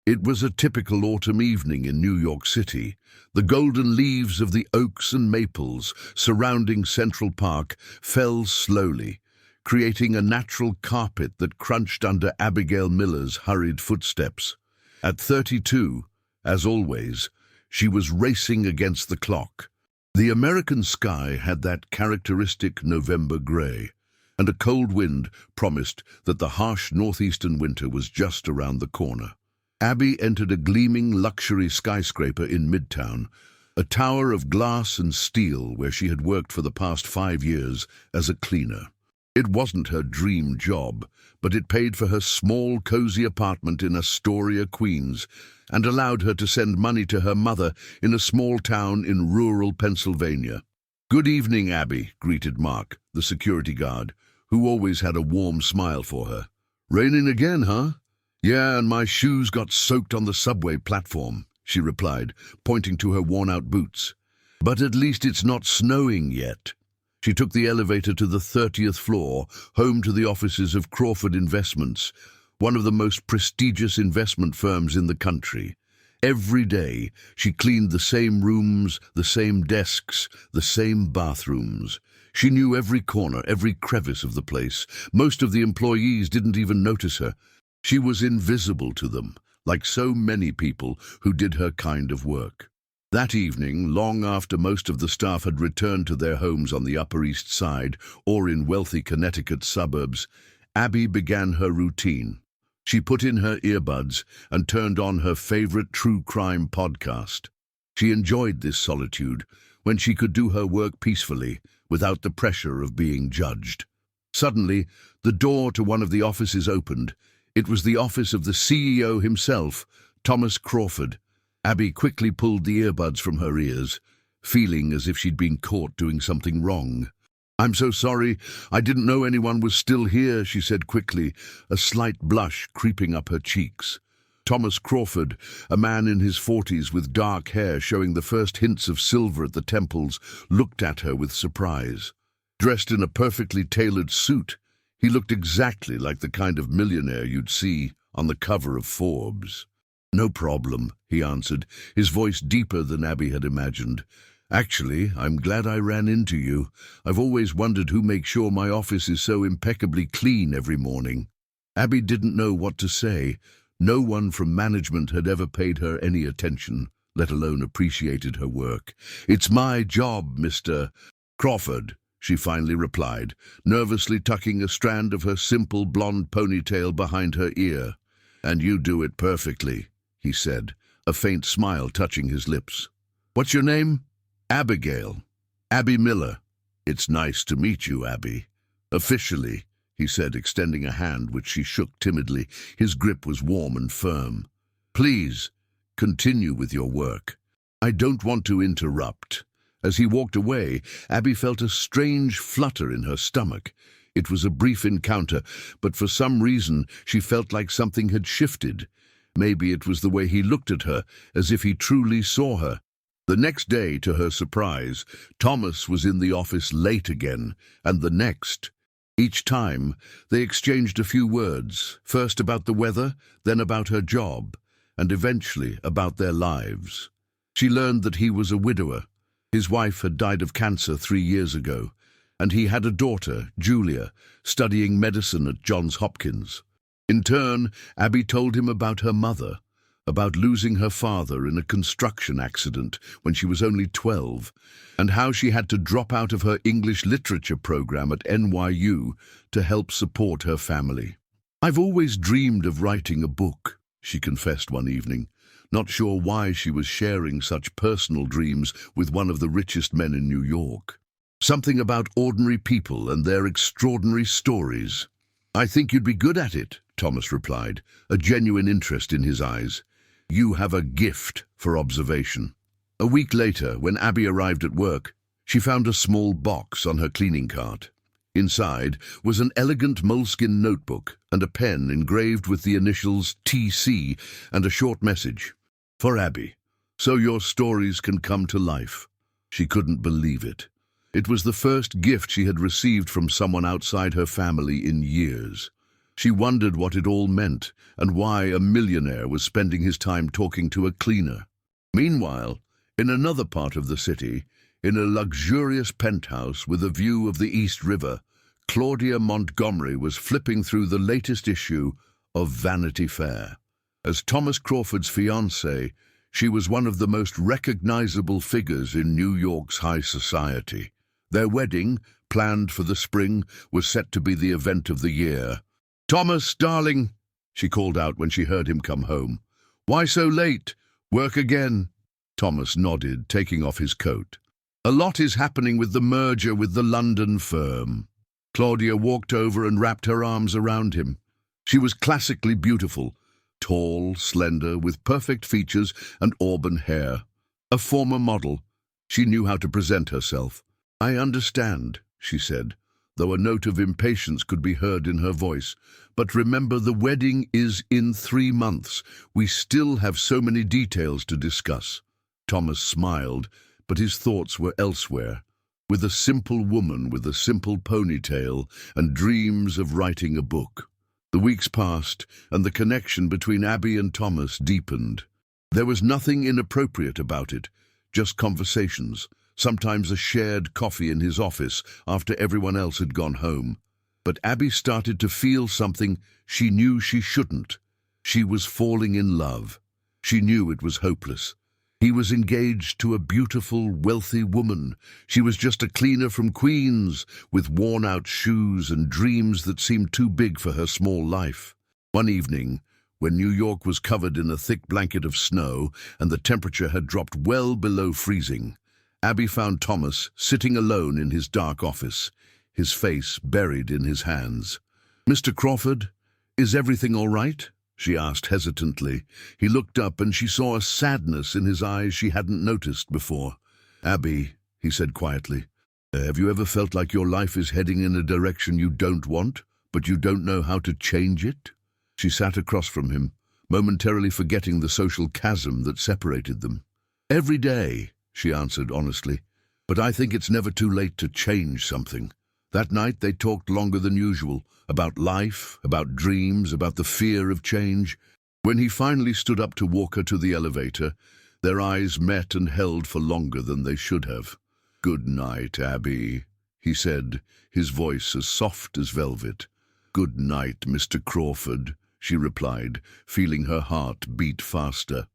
It was a typical autumn evening in New York City. The golden leaves of the oaks and maples surrounding Central Park fell slowly, creating a natural carpet that crunched under Abigail Miller's hurried footsteps. At 32, as always, she was racing against the clock. The American sky had that characteristic November gray, and a cold wind promised that the harsh northeastern winter was just around the corner. Abby entered a gleaming luxury skyscraper in Midtown, a tower of glass and steel where she had worked for the past 5 years as a cleaner. It wasn't her dream job, but it paid for her small, cozy apartment in Astoria, Queens, and allowed her to send money to her mother in a small town in rural Pennsylvania. "Good evening, Abby," greeted Mark, the security guard, who always had a warm smile for her. "Raining again, huh?" "Yeah, and my shoes got soaked on the subway platform," she replied, pointing to her worn-out boots. "But at least it's not snowing yet." She took the elevator to the 30th floor, home to the offices of Crawford Investments, one of the most prestigious investment firms in the country. Every day, she cleaned the same rooms, the same desks, the same bathrooms. She knew every corner, every crevice of the place. Most of the employees didn't even notice her. She was invisible to them, like so many people who did her kind of work. That evening, long after most of the staff had returned to their homes on the Upper East Side or in wealthy Connecticut suburbs, Abby began her routine. She put in her earbuds and turned on her favorite true crime podcast. She enjoyed this solitude, when she could do her work peacefully, without the pressure of being judged. Suddenly, the door to one of the offices opened. It was the office of the CEO himself, Thomas Crawford. Abby quickly pulled the earbuds from her ears, feeling as if she'd been caught doing something wrong. "I'm so sorry, I didn't know anyone was still here," she said quickly, a slight blush creeping up her cheeks. Thomas Crawford, a man in his 40s with dark hair showing the first hints of silver at the temples, looked at her with surprise. Dressed in a perfectly tailored suit, he looked exactly like the kind of millionaire you'd see on the cover of Forbes. "No problem," he answered, his voice deeper than Abby had imagined. "Actually, I'm glad I ran into you. I've always wondered who makes sure my office is so impeccably clean every morning." Abby didn't know what to say. No one from management had ever paid her any attention, let alone appreciated her work. "It's my job, Mr. Crawford," she finally replied, nervously tucking a strand of her simple blonde ponytail behind her ear. "And you do it perfectly," he said, a faint smile touching his lips. "What's your name?" "Abigail. Abby Miller." "It's nice to meet you, Abby." "Officially," he said, extending a hand which she shook timidly. His grip was warm and firm. "Please, continue with your work. I don't want to interrupt." As he walked away, Abby felt a strange flutter in her stomach. It was a brief encounter, but for some reason she felt like something had shifted. Maybe it was the way he looked at her, as if he truly saw her. The next day, to her surprise, Thomas was in the office late again, and the next. Each time, they exchanged a few words, first about the weather, then about her job, and eventually about their lives. She learned that he was a widower. His wife had died of cancer 3 years ago, and he had a daughter, Julia, studying medicine at Johns Hopkins. In turn, Abby told him about her mother, about losing her father in a construction accident when she was only 12, and how she had to drop out of her English literature program at NYU to help support her family. "I've always dreamed of writing a book," she confessed one evening, not sure why she was sharing such personal dreams with one of the richest men in New York. "Something about ordinary people and their extraordinary stories." "I think you'd be good at it," Thomas replied, a genuine interest in his eyes. "You have a gift for observation." A week later, when Abby arrived at work, she found a small box on her cleaning cart. Inside was an elegant moleskin notebook and a pen engraved with the initials TC and a short message. "For Abby, so your stories can come to life." She couldn't believe it. It was the first gift she had received from someone outside her family in years. She wondered what it all meant and why a millionaire was spending his time talking to a cleaner. Meanwhile, in another part of the city, in a luxurious penthouse with a view of the East River, Claudia Montgomery was flipping through the latest issue of Vanity Fair. As Thomas Crawford's fiancée, she was one of the most recognizable figures in New York's high society. Their wedding, planned for the spring, was set to be the event of the year. "Thomas, darling," she called out when she heard him come home. "Why so late? Work again?" Thomas nodded, taking off his coat. "A lot is happening with the merger with the London firm." Claudia walked over and wrapped her arms around him. She was classically beautiful, tall, slender, with perfect features and auburn hair. A former model, she knew how to present herself. "I understand," she said, though a note of impatience could be heard in her voice. "But remember, the wedding is in 3 months. We still have so many details to discuss." Thomas smiled, but his thoughts were elsewhere. With a simple woman with a simple ponytail and dreams of writing a book. The weeks passed, and the connection between Abby and Thomas deepened. There was nothing inappropriate about it, just conversations, sometimes a shared coffee in his office after everyone else had gone home. But Abby started to feel something she knew she shouldn't. She was falling in love. She knew it was hopeless. He was engaged to a beautiful, wealthy woman. She was just a cleaner from Queens, with worn-out shoes and dreams that seemed too big for her small life. One evening, when New York was covered in a thick blanket of snow and the temperature had dropped well below freezing, Abby found Thomas sitting alone in his dark office, his face buried in his hands. "Mr. Crawford, is everything all right?" she asked hesitantly. He looked up and she saw a sadness in his eyes she hadn't noticed before. "Abby," he said quietly, "have you ever felt like your life is heading in a direction you don't want, but you don't know how to change it?" She sat across from him, momentarily forgetting the social chasm that separated them. "Every day," she answered honestly, "but I think it's never too late to change something." That night they talked longer than usual, about life, about dreams, about the fear of change. When he finally stood up to walk her to the elevator, their eyes met and held for longer than they should have. "Good night, Abby," he said, his voice as soft as velvet. "Good night, Mr. Crawford," she replied, feeling her heart beat faster.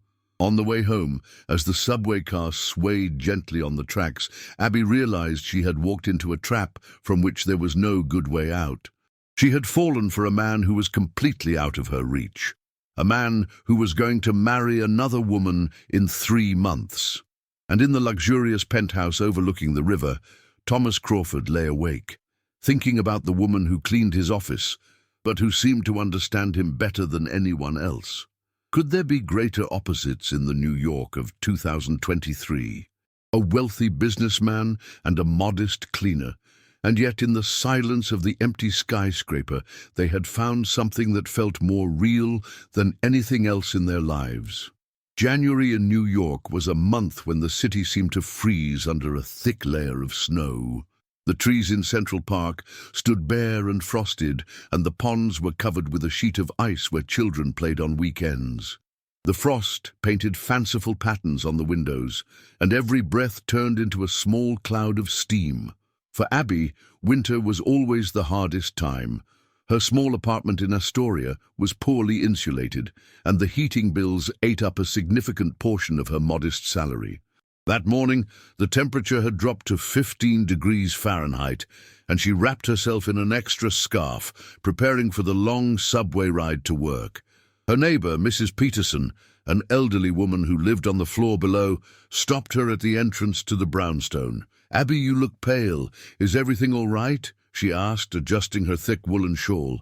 On the way home, as the subway car swayed gently on the tracks, Abby realized she had walked into a trap from which there was no good way out. She had fallen for a man who was completely out of her reach. A man who was going to marry another woman in 3 months. And in the luxurious penthouse overlooking the river, Thomas Crawford lay awake, thinking about the woman who cleaned his office, but who seemed to understand him better than anyone else. Could there be greater opposites in the New York of 2023? A wealthy businessman and a modest cleaner, and yet in the silence of the empty skyscraper they had found something that felt more real than anything else in their lives. January in New York was a month when the city seemed to freeze under a thick layer of snow. The trees in Central Park stood bare and frosted, and the ponds were covered with a sheet of ice where children played on weekends. The frost painted fanciful patterns on the windows, and every breath turned into a small cloud of steam. For Abby, winter was always the hardest time. Her small apartment in Astoria was poorly insulated, and the heating bills ate up a significant portion of her modest salary. That morning, the temperature had dropped to 15 degrees Fahrenheit, and she wrapped herself in an extra scarf, preparing for the long subway ride to work. Her neighbor, Mrs. Peterson, an elderly woman who lived on the floor below, stopped her at the entrance to the brownstone. "Abby, you look pale. Is everything all right?" she asked, adjusting her thick woolen shawl.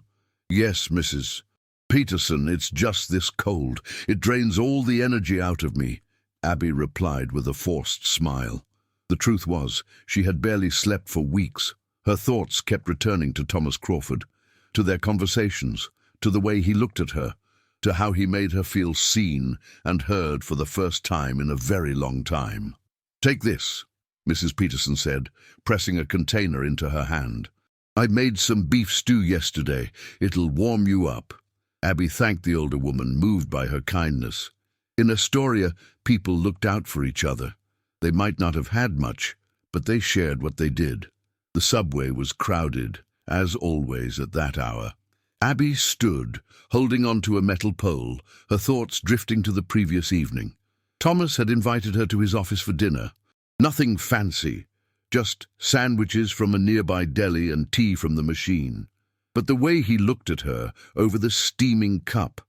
"Yes, Mrs. Peterson, it's just this cold. It drains all the energy out of me," Abby replied with a forced smile. The truth was, she had barely slept for weeks. Her thoughts kept returning to Thomas Crawford, to their conversations, to the way he looked at her, to how he made her feel seen and heard for the first time in a very long time. "Take this," Mrs. Peterson said, pressing a container into her hand. "I made some beef stew yesterday. It'll warm you up." Abby thanked the older woman, moved by her kindness. In Astoria, people looked out for each other. They might not have had much, but they shared what they did. The subway was crowded, as always at that hour. Abby stood, holding onto a metal pole, her thoughts drifting to the previous evening. Thomas had invited her to his office for dinner. Nothing fancy, just sandwiches from a nearby deli and tea from the machine. But the way he looked at her over the steaming cup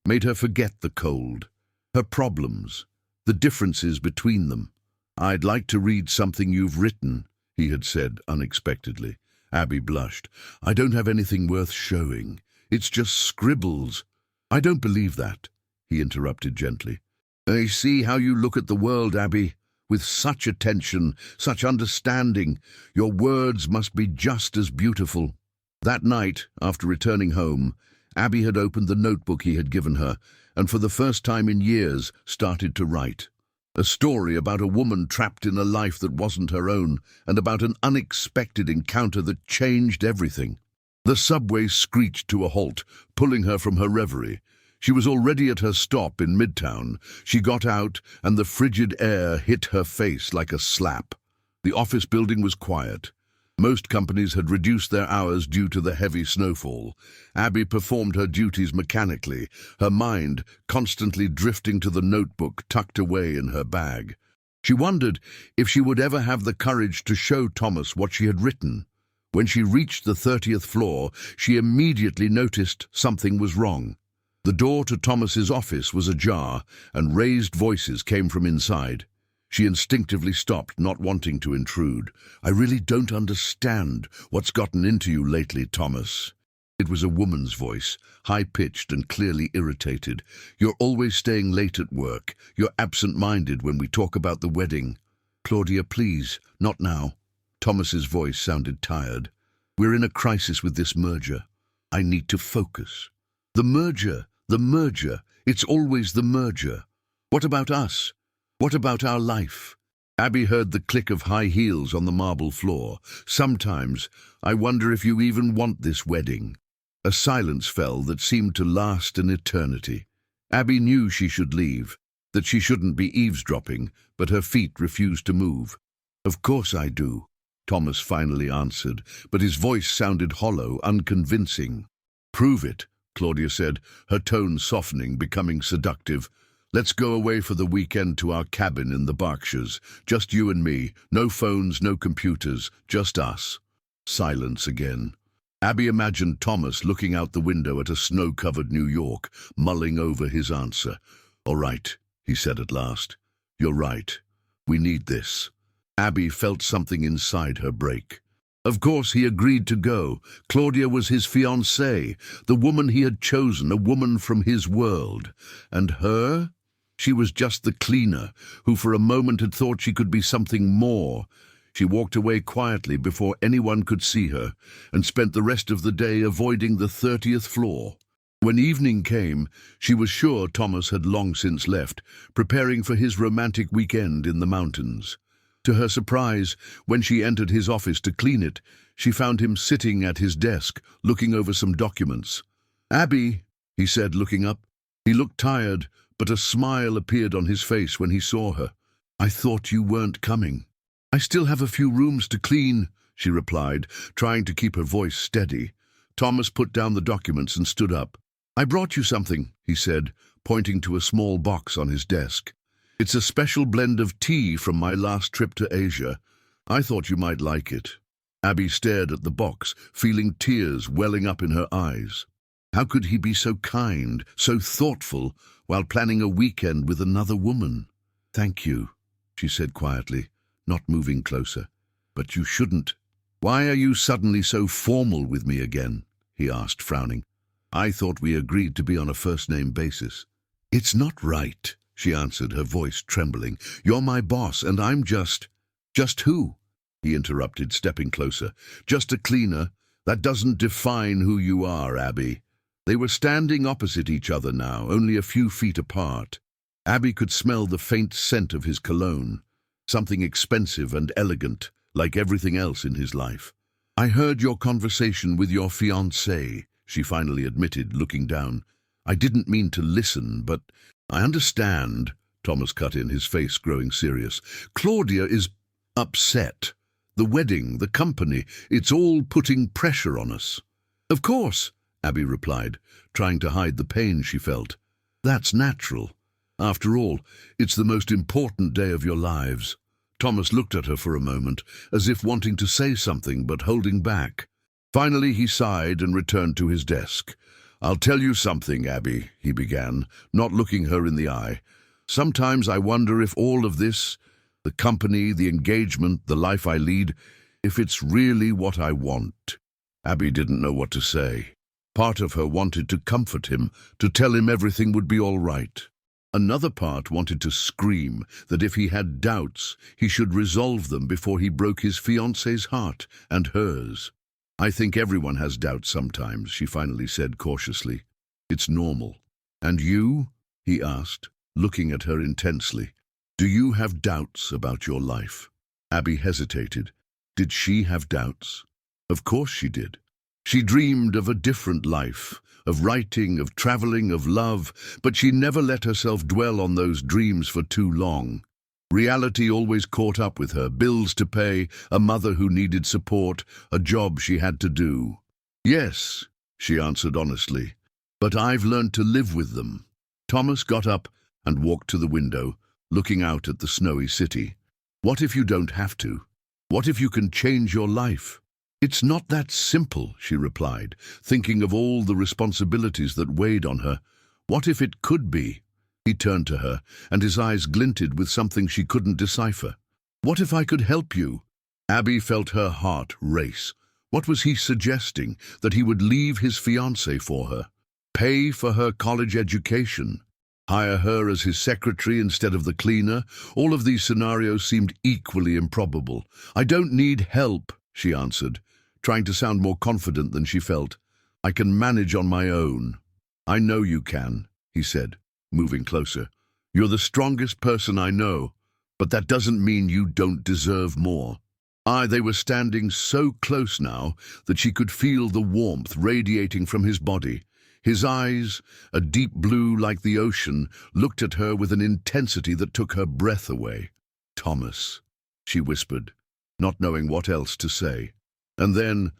made her forget the cold, her problems, the differences between them. "I'd like to read something you've written," he had said unexpectedly. Abby blushed. "I don't have anything worth showing. It's just scribbles." "I don't believe that," he interrupted gently. "I see how you look at the world, Abby. With such attention, such understanding, your words must be just as beautiful." That night, after returning home, Abby had opened the notebook he had given her, and for the first time in years started to write. A story about a woman trapped in a life that wasn't her own, and about an unexpected encounter that changed everything. The subway screeched to a halt, pulling her from her reverie. She was already at her stop in Midtown. She got out, and the frigid air hit her face like a slap. The office building was quiet. Most companies had reduced their hours due to the heavy snowfall. Abby performed her duties mechanically, her mind constantly drifting to the notebook tucked away in her bag. She wondered if she would ever have the courage to show Thomas what she had written. When she reached the 30th floor, she immediately noticed something was wrong. The door to Thomas's office was ajar, and raised voices came from inside. She instinctively stopped, not wanting to intrude. "I really don't understand what's gotten into you lately, Thomas." It was a woman's voice, high-pitched and clearly irritated. "You're always staying late at work. You're absent-minded when we talk about the wedding." "Claudia, please, not now." Thomas's voice sounded tired. "We're in a crisis with this merger. I need to focus." "The merger, the merger. It's always the merger. What about us? What about our life?" Abby heard the click of high heels on the marble floor. "Sometimes I wonder if you even want this wedding." A silence fell that seemed to last an eternity. Abby knew she should leave, that she shouldn't be eavesdropping, but her feet refused to move. "Of course I do," Thomas finally answered, but his voice sounded hollow, unconvincing. "Prove it," Claudia said, her tone softening, becoming seductive. "Let's go away for the weekend to our cabin in the Berkshires. Just you and me. No phones, no computers, just us." Silence again. Abby imagined Thomas looking out the window at a snow-covered New York, mulling over his answer. "All right," he said at last. "You're right. We need this." Abby felt something inside her break. Of course he agreed to go. Claudia was his fiancée, the woman he had chosen, a woman from his world. And her? She was just the cleaner, who for a moment had thought she could be something more. She walked away quietly before anyone could see her, and spent the rest of the day avoiding the 30th floor. When evening came, she was sure Thomas had long since left, preparing for his romantic weekend in the mountains. To her surprise, when she entered his office to clean it, she found him sitting at his desk, looking over some documents. "Abby," he said, looking up. He looked tired, but a smile appeared on his face when he saw her. "I thought you weren't coming." "I still have a few rooms to clean," she replied, trying to keep her voice steady. Thomas put down the documents and stood up. "I brought you something," he said, pointing to a small box on his desk. "It's a special blend of tea from my last trip to Asia. I thought you might like it." Abby stared at the box, feeling tears welling up in her eyes. How could he be so kind, so thoughtful, while planning a weekend with another woman? "Thank you," she said quietly, not moving closer. "But you shouldn't." "Why are you suddenly so formal with me again?" he asked, frowning. "I thought we agreed to be on a first-name basis." "It's not right," she answered, her voice trembling. "You're my boss, and I'm just—" "Just who?" he interrupted, stepping closer. "Just a cleaner. That doesn't define who you are, Abby." They were standing opposite each other now, only a few feet apart. Abby could smell the faint scent of his cologne, something expensive and elegant, like everything else in his life. I heard your conversation with your fiancé, she finally admitted, looking down. I didn't mean to listen, but I understand, Thomas cut in, his face growing serious. Claudia is upset. The wedding, the company, it's all putting pressure on us. Of course, Abby replied, trying to hide the pain she felt. That's natural. After all, it's the most important day of your lives. Thomas looked at her for a moment, as if wanting to say something but holding back. Finally he sighed and returned to his desk. I'll tell you something, Abby, he began, not looking her in the eye. Sometimes I wonder if all of this, the company, the engagement, the life I lead, if it's really what I want. Abby didn't know what to say. Part of her wanted to comfort him, to tell him everything would be all right. Another part wanted to scream that if he had doubts, he should resolve them before he broke his fiancée's heart and hers. I think everyone has doubts sometimes, she finally said cautiously. It's normal. And you? He asked, looking at her intensely. Do you have doubts about your life? Abby hesitated. Did she have doubts? Of course she did. She dreamed of a different life, of writing, of traveling, of love, but she never let herself dwell on those dreams for too long. Reality always caught up with her, bills to pay, a mother who needed support, a job she had to do. Yes, she answered honestly, but I've learned to live with them. Thomas got up and walked to the window, looking out at the snowy city. What if you don't have to? What if you can change your life? It's not that simple, she replied, thinking of all the responsibilities that weighed on her. What if it could be? He turned to her, and his eyes glinted with something she couldn't decipher. What if I could help you? Abby felt her heart race. What was he suggesting? That he would leave his fiancée for her? Pay for her college education? Hire her as his secretary instead of the cleaner? All of these scenarios seemed equally improbable. I don't need help, she answered, trying to sound more confident than she felt. I can manage on my own. I know you can, he said, moving closer. You're the strongest person I know, but that doesn't mean you don't deserve more. They were standing so close now that she could feel the warmth radiating from his body. His eyes, a deep blue like the ocean, looked at her with an intensity that took her breath away. Thomas, she whispered, not knowing what else to say. And then,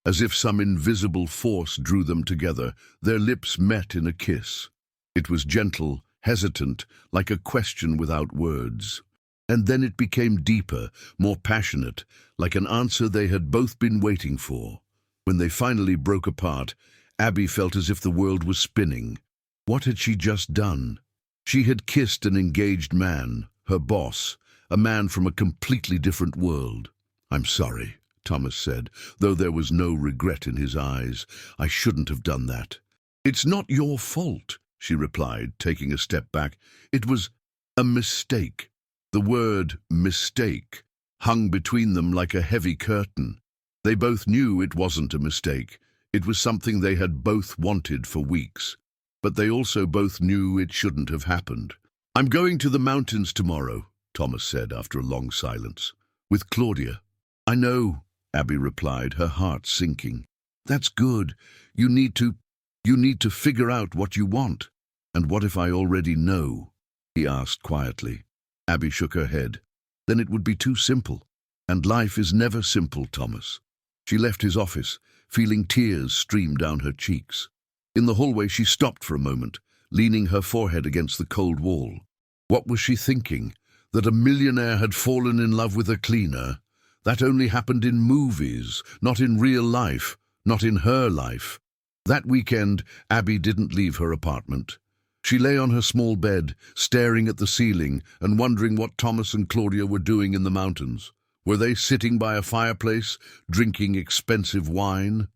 as if some invisible force drew them together, their lips met in a kiss. It was gentle, hesitant, like a question without words. And then it became deeper, more passionate, like an answer they had both been waiting for. When they finally broke apart, Abby felt as if the world was spinning. What had she just done? She had kissed an engaged man, her boss, a man from a completely different world. I'm sorry, Thomas said, though there was no regret in his eyes. I shouldn't have done that. It's not your fault, she replied, taking a step back. It was a mistake. The word mistake hung between them like a heavy curtain. They both knew it wasn't a mistake. It was something they had both wanted for weeks. But they also both knew it shouldn't have happened. I'm going to the mountains tomorrow, Thomas said after a long silence. With Claudia. I know, Abby replied, her heart sinking. That's good. You need to figure out what you want. And what if I already know? He asked quietly. Abby shook her head. Then it would be too simple. And life is never simple, Thomas. She left his office, feeling tears stream down her cheeks. In the hallway she stopped for a moment, leaning her forehead against the cold wall. What was she thinking? That a millionaire had fallen in love with a cleaner? That only happened in movies, not in real life, not in her life. That weekend, Abby didn't leave her apartment. She lay on her small bed, staring at the ceiling and wondering what Thomas and Claudia were doing in the mountains. Were they sitting by a fireplace, drinking expensive wine?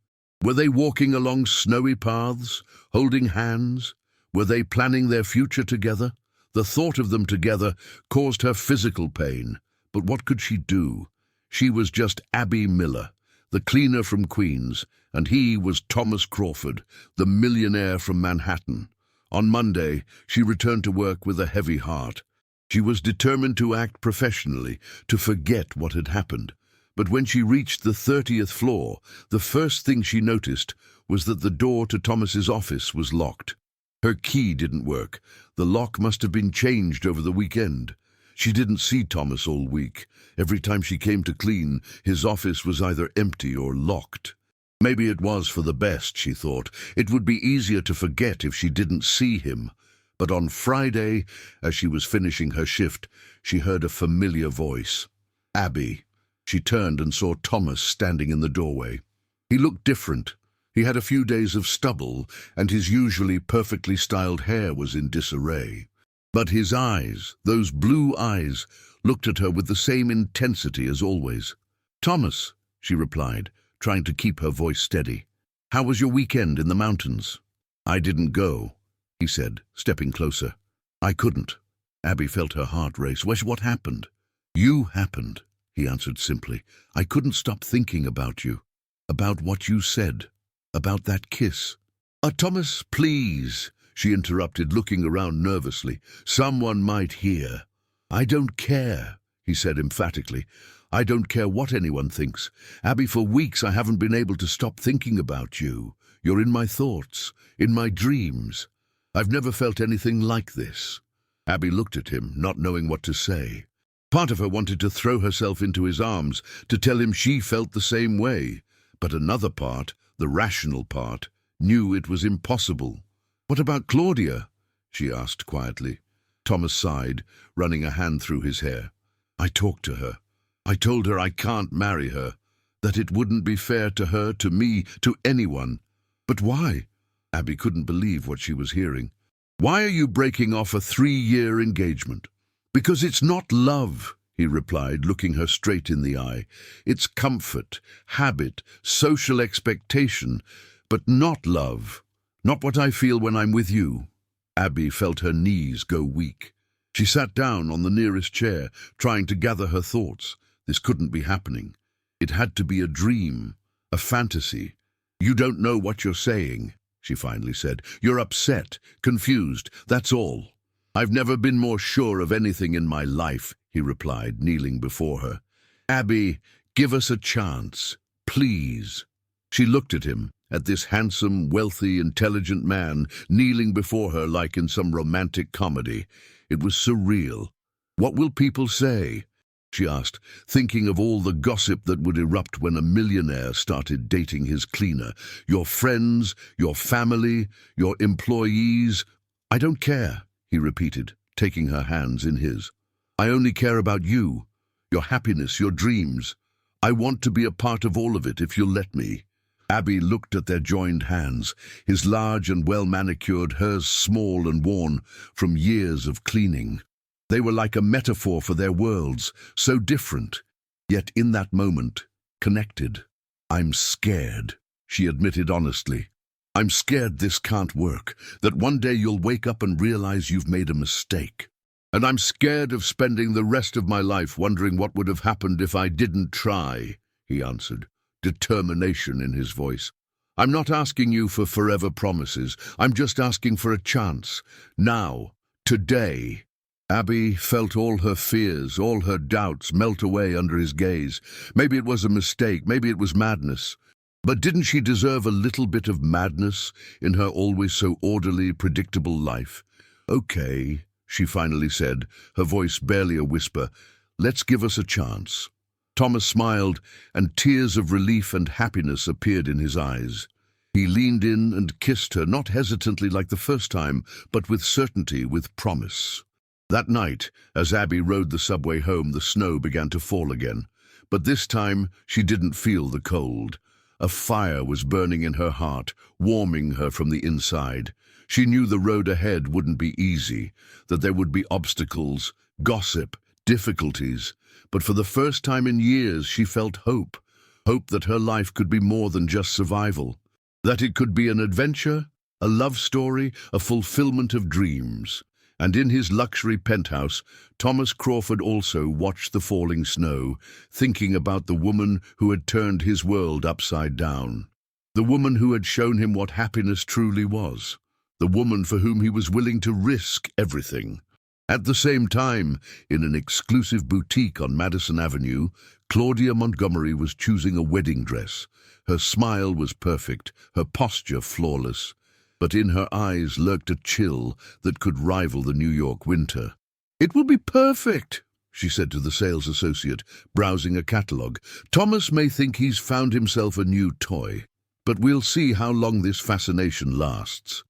Were they walking along snowy paths, holding hands? Were they planning their future together? The thought of them together caused her physical pain. But what could she do? She was just Abby Miller, the cleaner from Queens, and he was Thomas Crawford, the millionaire from Manhattan. On Monday, she returned to work with a heavy heart. She was determined to act professionally, to forget what had happened. But when she reached the 30th floor, the first thing she noticed was that the door to Thomas's office was locked. Her key didn't work. The lock must have been changed over the weekend. She didn't see Thomas all week. Every time she came to clean, his office was either empty or locked. Maybe it was for the best, she thought. It would be easier to forget if she didn't see him. But on Friday, as she was finishing her shift, she heard a familiar voice. Abby. She turned and saw Thomas standing in the doorway. He looked different. He had a few days of stubble, and his usually perfectly styled hair was in disarray. But his eyes, those blue eyes, looked at her with the same intensity as always. "Thomas," she replied, trying to keep her voice steady. "How was your weekend in the mountains?" "I didn't go," he said, stepping closer. "I couldn't." Abby felt her heart race. "What happened?" "You happened," he answered simply. "I couldn't stop thinking about you, about what you said, about that kiss." Thomas, please," she interrupted, looking around nervously. "Someone might hear." "I don't care," he said emphatically. "I don't care what anyone thinks. Abby, for weeks I haven't been able to stop thinking about you. You're in my thoughts, in my dreams. I've never felt anything like this." Abby looked at him, not knowing what to say. Part of her wanted to throw herself into his arms, to tell him she felt the same way. But another part, the rational part, knew it was impossible. "What about Claudia?" she asked quietly. Thomas sighed, running a hand through his hair. "I talked to her. I told her I can't marry her, that it wouldn't be fair to her, to me, to anyone." "But why?" Abby couldn't believe what she was hearing. "Why are you breaking off a 3-year engagement?" "Because it's not love," he replied, looking her straight in the eye. "It's comfort, habit, social expectation, but not love. Not what I feel when I'm with you." Abby felt her knees go weak. She sat down on the nearest chair, trying to gather her thoughts. This couldn't be happening. It had to be a dream, a fantasy. "You don't know what you're saying," she finally said. "You're upset, confused, that's all." "I've never been more sure of anything in my life," he replied, kneeling before her. "Abby, give us a chance, please." She looked at him, at this handsome, wealthy, intelligent man kneeling before her like in some romantic comedy. It was surreal. "What will people say?" she asked, thinking of all the gossip that would erupt when a millionaire started dating his cleaner. "Your friends, your family, your employees." "I don't care," he repeated, taking her hands in his. "I only care about you, your happiness, your dreams. I want to be a part of all of it if you'll let me." Abby looked at their joined hands, his large and well-manicured, hers small and worn from years of cleaning. They were like a metaphor for their worlds, so different, yet in that moment, connected. "I'm scared," she admitted honestly. "I'm scared this can't work, that one day you'll wake up and realize you've made a mistake. And I'm scared of spending the rest of my life wondering what would have happened if I didn't try," he answered, determination in his voice. "I'm not asking you for forever promises. I'm just asking for a chance. Now, today." Abby felt all her fears, all her doubts melt away under his gaze. Maybe it was a mistake, maybe it was madness. But didn't she deserve a little bit of madness in her always so orderly, predictable life? "Okay," she finally said, her voice barely a whisper. "Let's give us a chance." Thomas smiled, and tears of relief and happiness appeared in his eyes. He leaned in and kissed her, not hesitantly like the first time, but with certainty, with promise. That night, as Abby rode the subway home, the snow began to fall again. But this time, she didn't feel the cold. A fire was burning in her heart, warming her from the inside. She knew the road ahead wouldn't be easy, that there would be obstacles, gossip, difficulties. But for the first time in years, she felt hope. Hope that her life could be more than just survival. That it could be an adventure, a love story, a fulfillment of dreams. And in his luxury penthouse, Thomas Crawford also watched the falling snow, thinking about the woman who had turned his world upside down. The woman who had shown him what happiness truly was. The woman for whom he was willing to risk everything. At the same time, in an exclusive boutique on Madison Avenue, Claudia Montgomery was choosing a wedding dress. Her smile was perfect, her posture flawless, but in her eyes lurked a chill that could rival the New York winter. "It will be perfect," she said to the sales associate, browsing a catalogue. "Thomas may think he's found himself a new toy, but we'll see how long this fascination lasts."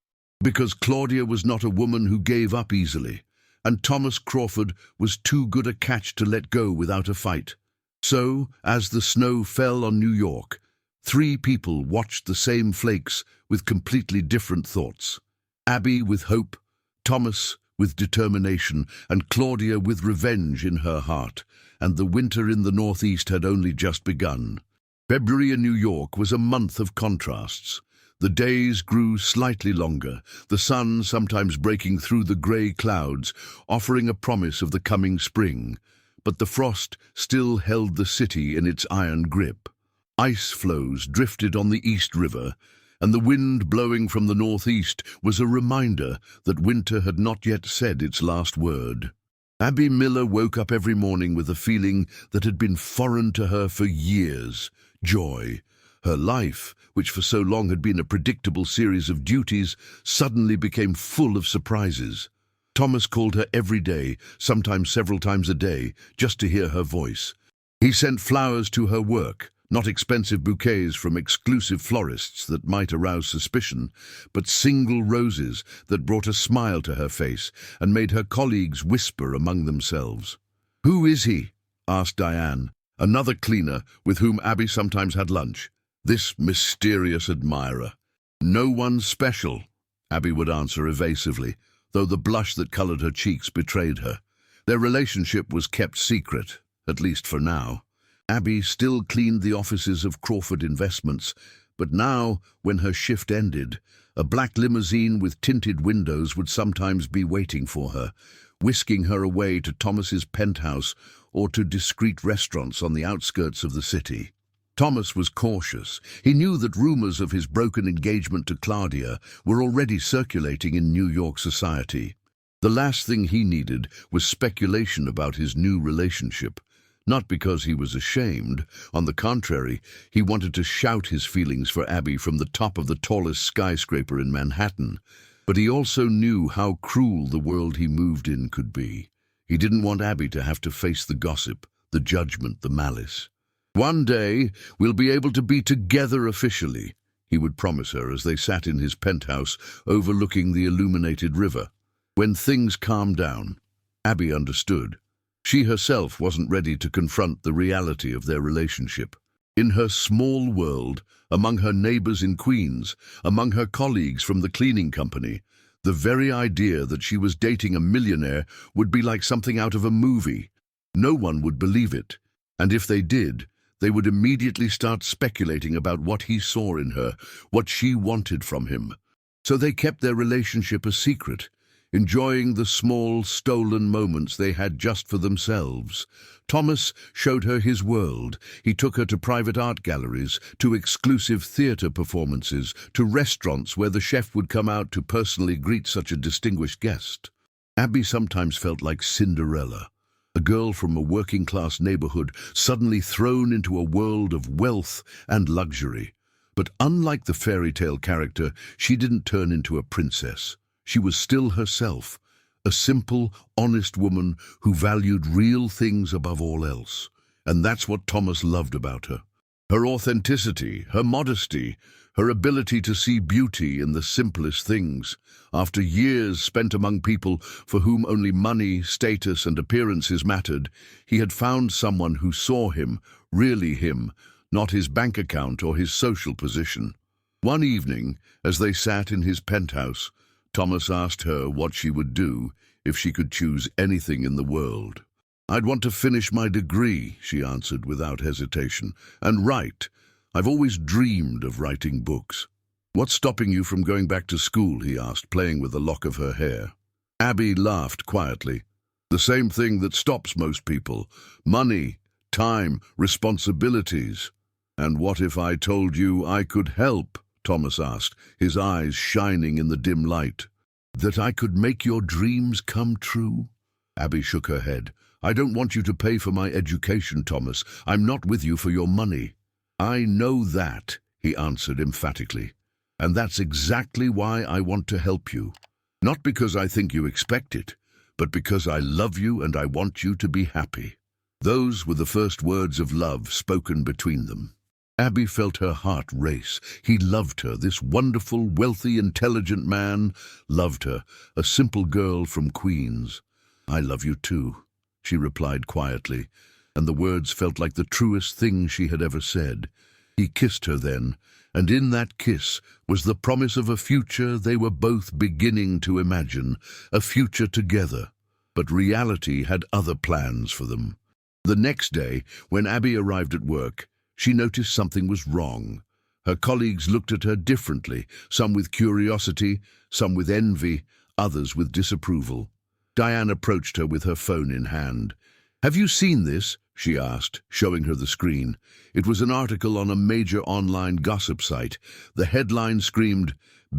Because Claudia was not a woman who gave up easily, and Thomas Crawford was too good a catch to let go without a fight. So, as the snow fell on New York, three people watched the same flakes with completely different thoughts. Abby with hope, Thomas with determination, and Claudia with revenge in her heart. And the winter in the Northeast had only just begun. February in New York was a month of contrasts. The days grew slightly longer, the sun sometimes breaking through the grey clouds, offering a promise of the coming spring. But the frost still held the city in its iron grip. Ice floes drifted on the East River, and the wind blowing from the northeast was a reminder that winter had not yet said its last word. Abby Miller woke up every morning with a feeling that had been foreign to her for years: joy. Her life, which for so long had been a predictable series of duties, suddenly became full of surprises. Thomas called her every day, sometimes several times a day, just to hear her voice. He sent flowers to her work, not expensive bouquets from exclusive florists that might arouse suspicion, but single roses that brought a smile to her face and made her colleagues whisper among themselves. "Who is he?" asked Diane, another cleaner with whom Abby sometimes had lunch. "This mysterious admirer." "No one special," Abby would answer evasively, though the blush that colored her cheeks betrayed her. Their relationship was kept secret, at least for now. Abby still cleaned the offices of Crawford Investments, but now, when her shift ended, a black limousine with tinted windows would sometimes be waiting for her, whisking her away to Thomas's penthouse or to discreet restaurants on the outskirts of the city. Thomas was cautious. He knew that rumors of his broken engagement to Claudia were already circulating in New York society. The last thing he needed was speculation about his new relationship. Not because he was ashamed. On the contrary, he wanted to shout his feelings for Abby from the top of the tallest skyscraper in Manhattan. But he also knew how cruel the world he moved in could be. He didn't want Abby to have to face the gossip, the judgment, the malice. "One day, we'll be able to be together officially," he would promise her as they sat in his penthouse overlooking the illuminated river. When things calmed down, Abby understood. She herself wasn't ready to confront the reality of their relationship. In her small world, among her neighbors in Queens, among her colleagues from the cleaning company, the very idea that she was dating a millionaire would be like something out of a movie. No one would believe it, and if they did, they would immediately start speculating about what he saw in her, what she wanted from him. So they kept their relationship a secret, enjoying the small, stolen moments they had just for themselves. Thomas showed her his world. He took her to private art galleries, to exclusive theater performances, to restaurants where the chef would come out to personally greet such a distinguished guest. Abby sometimes felt like Cinderella, a girl from a working-class neighborhood suddenly thrown into a world of wealth and luxury. But unlike the fairy tale character, she didn't turn into a princess. She was still herself, a simple, honest woman who valued real things above all else. And that's what Thomas loved about her. Her authenticity, her modesty, her ability to see beauty in the simplest things. After years spent among people for whom only money, status, and appearances mattered, he had found someone who saw him, really him, not his bank account or his social position. One evening, as they sat in his penthouse, Thomas asked her what she would do if she could choose anything in the world. "I'd want to finish my degree," she answered without hesitation, "and write. I've always dreamed of writing books." "What's stopping you from going back to school?" he asked, playing with a lock of her hair. Abby laughed quietly. "The same thing that stops most people. Money, time, responsibilities." "And what if I told you I could help?" Thomas asked, his eyes shining in the dim light. "That I could make your dreams come true?" Abby shook her head. I don't want you to pay for my education, Thomas. I'm not with you for your money. I know that, he answered emphatically. And that's exactly why I want to help you. Not because I think you expect it, but because I love you and I want you to be happy. Those were the first words of love spoken between them. Abby felt her heart race. He loved her. This wonderful, wealthy, intelligent man loved her, a simple girl from Queens. I love you too, she replied quietly, and the words felt like the truest thing she had ever said. He kissed her then, and in that kiss was the promise of a future they were both beginning to imagine, a future together. But reality had other plans for them. The next day, when Abby arrived at work, she noticed something was wrong. Her colleagues looked at her differently, some with curiosity, some with envy, others with disapproval. Diane approached her with her phone in hand. "Have you seen this?" she asked, showing her the screen. It was an article on a major online gossip site. The headline screamed,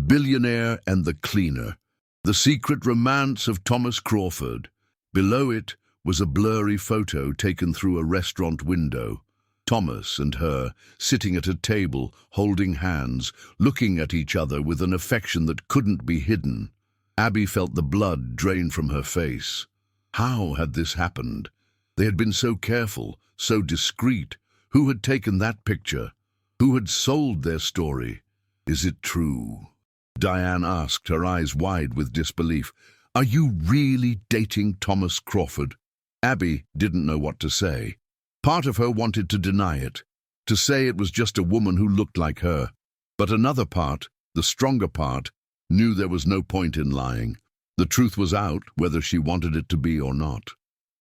"Billionaire and the Cleaner. The Secret Romance of Thomas Crawford." Below it was a blurry photo taken through a restaurant window. Thomas and her, sitting at a table, holding hands, looking at each other with an affection that couldn't be hidden. Abby felt the blood drain from her face. How had this happened? They had been so careful, so discreet. Who had taken that picture? Who had sold their story? Is it true? Diane asked, her eyes wide with disbelief. Are you really dating Thomas Crawford? Abby didn't know what to say. Part of her wanted to deny it, to say it was just a woman who looked like her. But another part, the stronger part, knew there was no point in lying. The truth was out, whether she wanted it to be or not.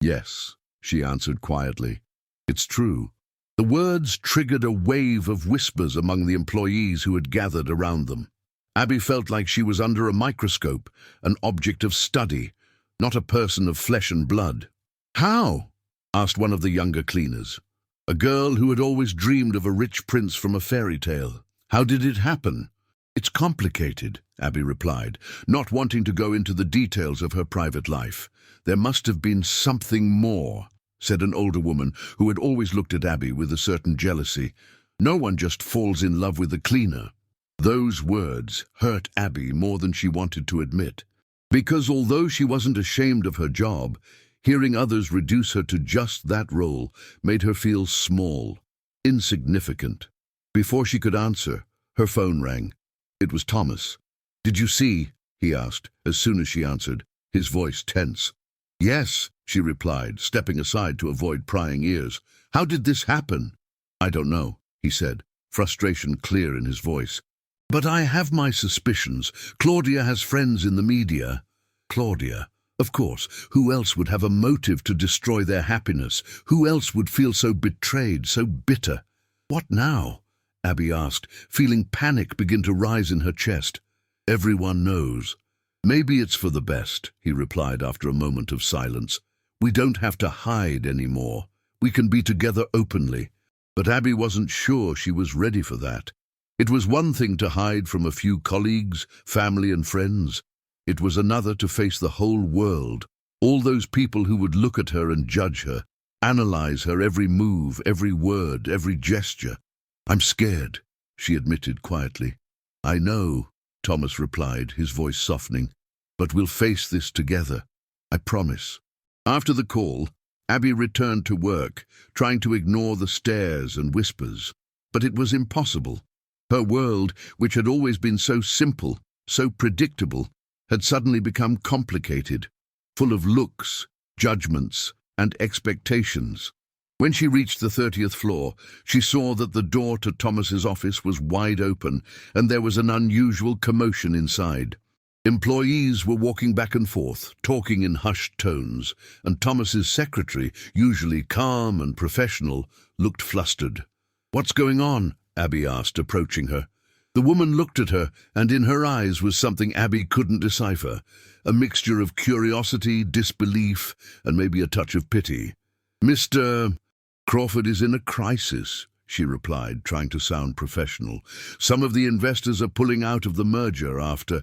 Yes, she answered quietly. It's true. The words triggered a wave of whispers among the employees who had gathered around them. Abby felt like she was under a microscope, an object of study, not a person of flesh and blood. How? Asked one of the younger cleaners. A girl who had always dreamed of a rich prince from a fairy tale. How did it happen? It's complicated, Abby replied, not wanting to go into the details of her private life. There must have been something more, said an older woman who had always looked at Abby with a certain jealousy. No one just falls in love with a cleaner. Those words hurt Abby more than she wanted to admit. Because although she wasn't ashamed of her job, hearing others reduce her to just that role made her feel small, insignificant. Before she could answer, her phone rang. It was Thomas. Did you see? He asked, as soon as she answered, his voice tense. Yes, she replied, stepping aside to avoid prying ears. How did this happen? I don't know, he said, frustration clear in his voice. But I have my suspicions. Claudia has friends in the media. Claudia? Of course, who else would have a motive to destroy their happiness? Who else would feel so betrayed, so bitter? What now? Abby asked, feeling panic begin to rise in her chest. Everyone knows. Maybe it's for the best, he replied after a moment of silence. We don't have to hide anymore. We can be together openly. But Abby wasn't sure she was ready for that. It was one thing to hide from a few colleagues, family and friends. It was another to face the whole world, all those people who would look at her and judge her, analyze her every move, every word, every gesture. I'm scared, she admitted quietly. I know, Thomas replied, his voice softening, but we'll face this together. I promise. After the call, Abby returned to work, trying to ignore the stares and whispers. But it was impossible. Her world, which had always been so simple, so predictable, had suddenly become complicated, full of looks, judgments, and expectations. When she reached the 30th floor, she saw that the door to Thomas's office was wide open, and there was an unusual commotion inside. Employees were walking back and forth, talking in hushed tones, and Thomas's secretary, usually calm and professional, looked flustered. What's going on? Abby asked, approaching her. The woman looked at her, and in her eyes was something Abby couldn't decipher, a mixture of curiosity, disbelief, and maybe a touch of pity. Mr. Crawford is in a crisis, she replied, trying to sound professional. Some of the investors are pulling out of the merger after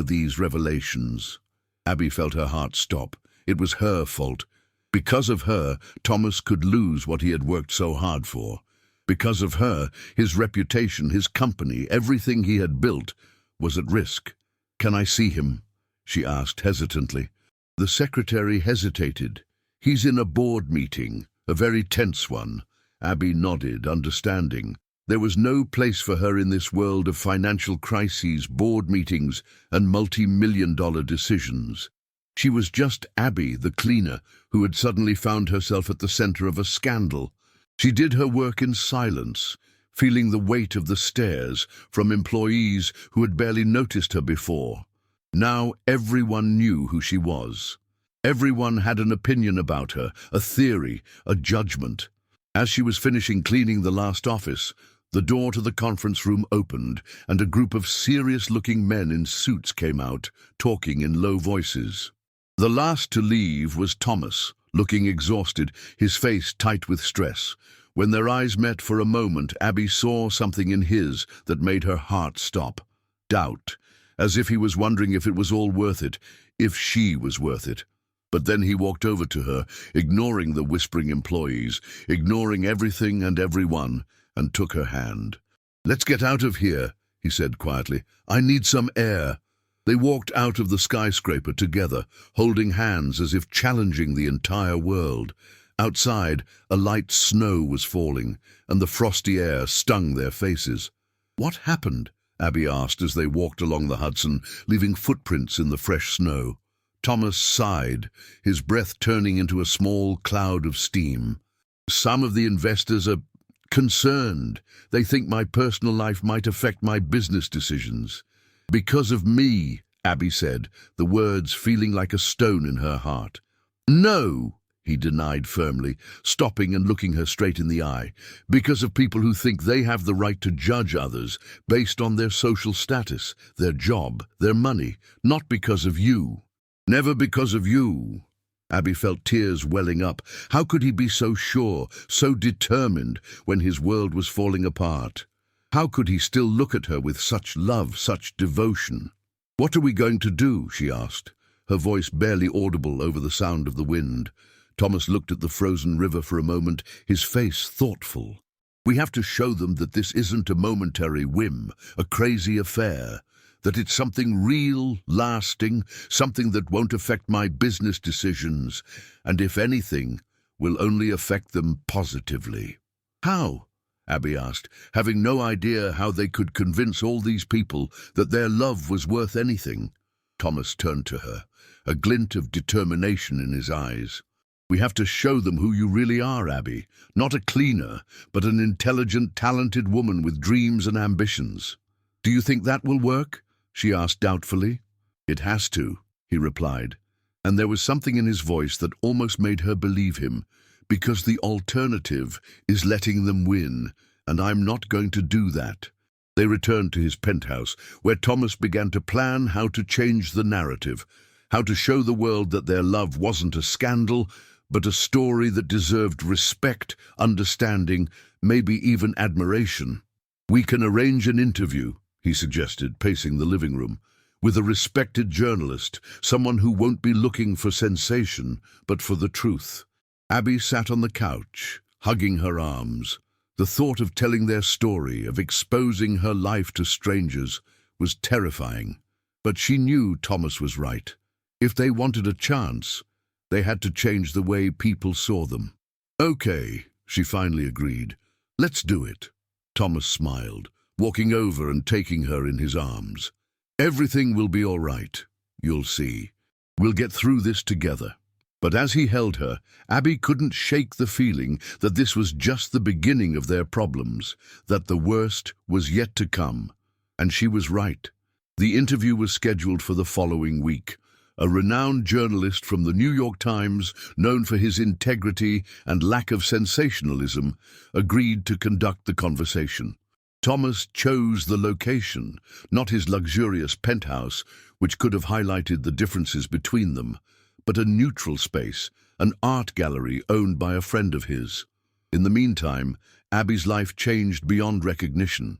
these revelations. Abby felt her heart stop. It was her fault. Because of her, Thomas could lose what he had worked so hard for. Because of her, his reputation, his company, everything he had built was at risk. "Can I see him?" she asked hesitantly. The secretary hesitated. "He's in a board meeting, a very tense one." Abby nodded, understanding. There was no place for her in this world of financial crises, board meetings, and multi-million-dollar decisions. She was just Abby, the cleaner, who had suddenly found herself at the center of a scandal. She did her work in silence, feeling the weight of the stares from employees who had barely noticed her before. Now everyone knew who she was. Everyone had an opinion about her, a theory, a judgment. As she was finishing cleaning the last office, the door to the conference room opened, and a group of serious-looking men in suits came out, talking in low voices. The last to leave was Thomas, looking exhausted, his face tight with stress. When their eyes met for a moment, Abby saw something in his that made her heart stop. Doubt, as if he was wondering if it was all worth it, if she was worth it. But then he walked over to her, ignoring the whispering employees, ignoring everything and everyone, and took her hand. "Let's get out of here," he said quietly. "I need some air." They walked out of the skyscraper together, holding hands as if challenging the entire world. Outside, a light snow was falling, and the frosty air stung their faces. "What happened?" Abby asked as they walked along the Hudson, leaving footprints in the fresh snow. Thomas sighed, his breath turning into a small cloud of steam. "Some of the investors are concerned. They think my personal life might affect my business decisions." "Because of me," Abby said, the words feeling like a stone in her heart. "No," he denied firmly, stopping and looking her straight in the eye. "Because of people who think they have the right to judge others based on their social status, their job, their money, not because of you." "Never because of you." Abby felt tears welling up. How could he be so sure, so determined, when his world was falling apart? How could he still look at her with such love, such devotion? "What are we going to do?" she asked, her voice barely audible over the sound of the wind. Thomas looked at the frozen river for a moment, his face thoughtful. "We have to show them that this isn't a momentary whim, a crazy affair. That it's something real, lasting, something that won't affect my business decisions, and if anything, will only affect them positively." "How?" Abby asked, having no idea how they could convince all these people that their love was worth anything. Thomas turned to her, a glint of determination in his eyes. "We have to show them who you really are, Abby. Not a cleaner, but an intelligent, talented woman with dreams and ambitions." "Do you think that will work?" she asked doubtfully. "It has to," he replied, and there was something in his voice that almost made her believe him, "because the alternative is letting them win, and I'm not going to do that." They returned to his penthouse, where Thomas began to plan how to change the narrative, how to show the world that their love wasn't a scandal, but a story that deserved respect, understanding, maybe even admiration. "We can arrange an interview," he suggested, pacing the living room, "with a respected journalist, someone who won't be looking for sensation, but for the truth." Abby sat on the couch, hugging her arms. The thought of telling their story, of exposing her life to strangers, was terrifying. But she knew Thomas was right. If they wanted a chance, they had to change the way people saw them. "Okay," she finally agreed. "Let's do it." Thomas smiled, walking over and taking her in his arms. "Everything will be all right. You'll see. We'll get through this together." But as he held her, Abby couldn't shake the feeling that this was just the beginning of their problems, that the worst was yet to come. And she was right. The interview was scheduled for the following week. A renowned journalist from the New York Times, known for his integrity and lack of sensationalism, agreed to conduct the conversation. Thomas chose the location, not his luxurious penthouse, which could have highlighted the differences between them, but a neutral space, an art gallery owned by a friend of his. In the meantime, Abby's life changed beyond recognition.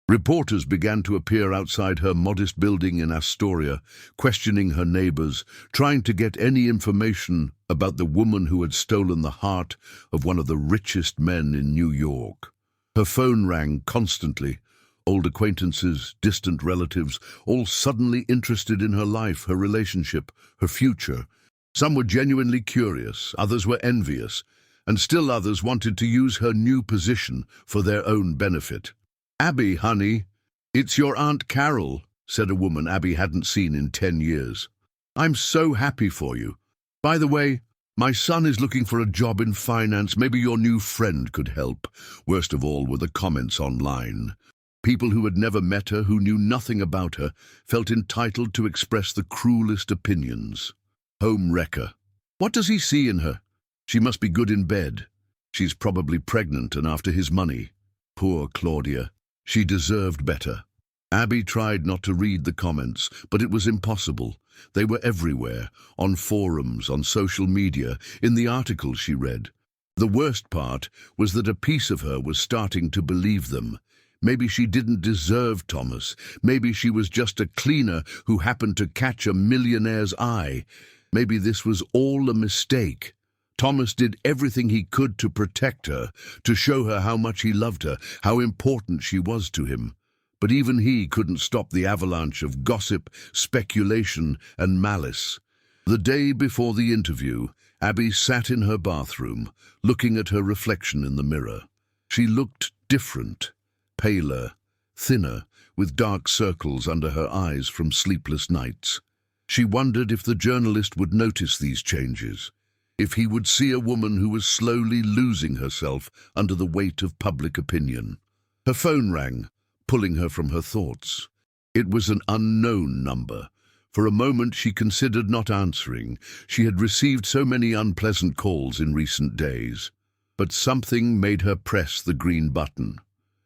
Reporters began to appear outside her modest building in Astoria, questioning her neighbors, trying to get any information about the woman who had stolen the heart of one of the richest men in New York. Her phone rang constantly. Old acquaintances, distant relatives, all suddenly interested in her life, her relationship, her future. Some were genuinely curious, others were envious, and still others wanted to use her new position for their own benefit. "Abby, honey, it's your Aunt Carol," said a woman Abby hadn't seen in 10 years. "I'm so happy for you. By the way, my son is looking for a job in finance. Maybe your new friend could help." Worst of all were the comments online. People who had never met her, who knew nothing about her, felt entitled to express the cruelest opinions. "Home wrecker. What does he see in her? She must be good in bed. She's probably pregnant and after his money. Poor Claudia. She deserved better." Abby tried not to read the comments, but it was impossible. They were everywhere, on forums, on social media, in the articles she read. The worst part was that a piece of her was starting to believe them. Maybe she didn't deserve Thomas. Maybe she was just a cleaner who happened to catch a millionaire's eye. Maybe this was all a mistake. Thomas did everything he could to protect her, to show her how much he loved her, how important she was to him. But even he couldn't stop the avalanche of gossip, speculation, and malice. The day before the interview, Abby sat in her bathroom, looking at her reflection in the mirror. She looked different, paler, thinner, with dark circles under her eyes from sleepless nights. She wondered if the journalist would notice these changes, if he would see a woman who was slowly losing herself under the weight of public opinion. Her phone rang, pulling her from her thoughts. It was an unknown number. For a moment she considered not answering. She had received so many unpleasant calls in recent days. But something made her press the green button.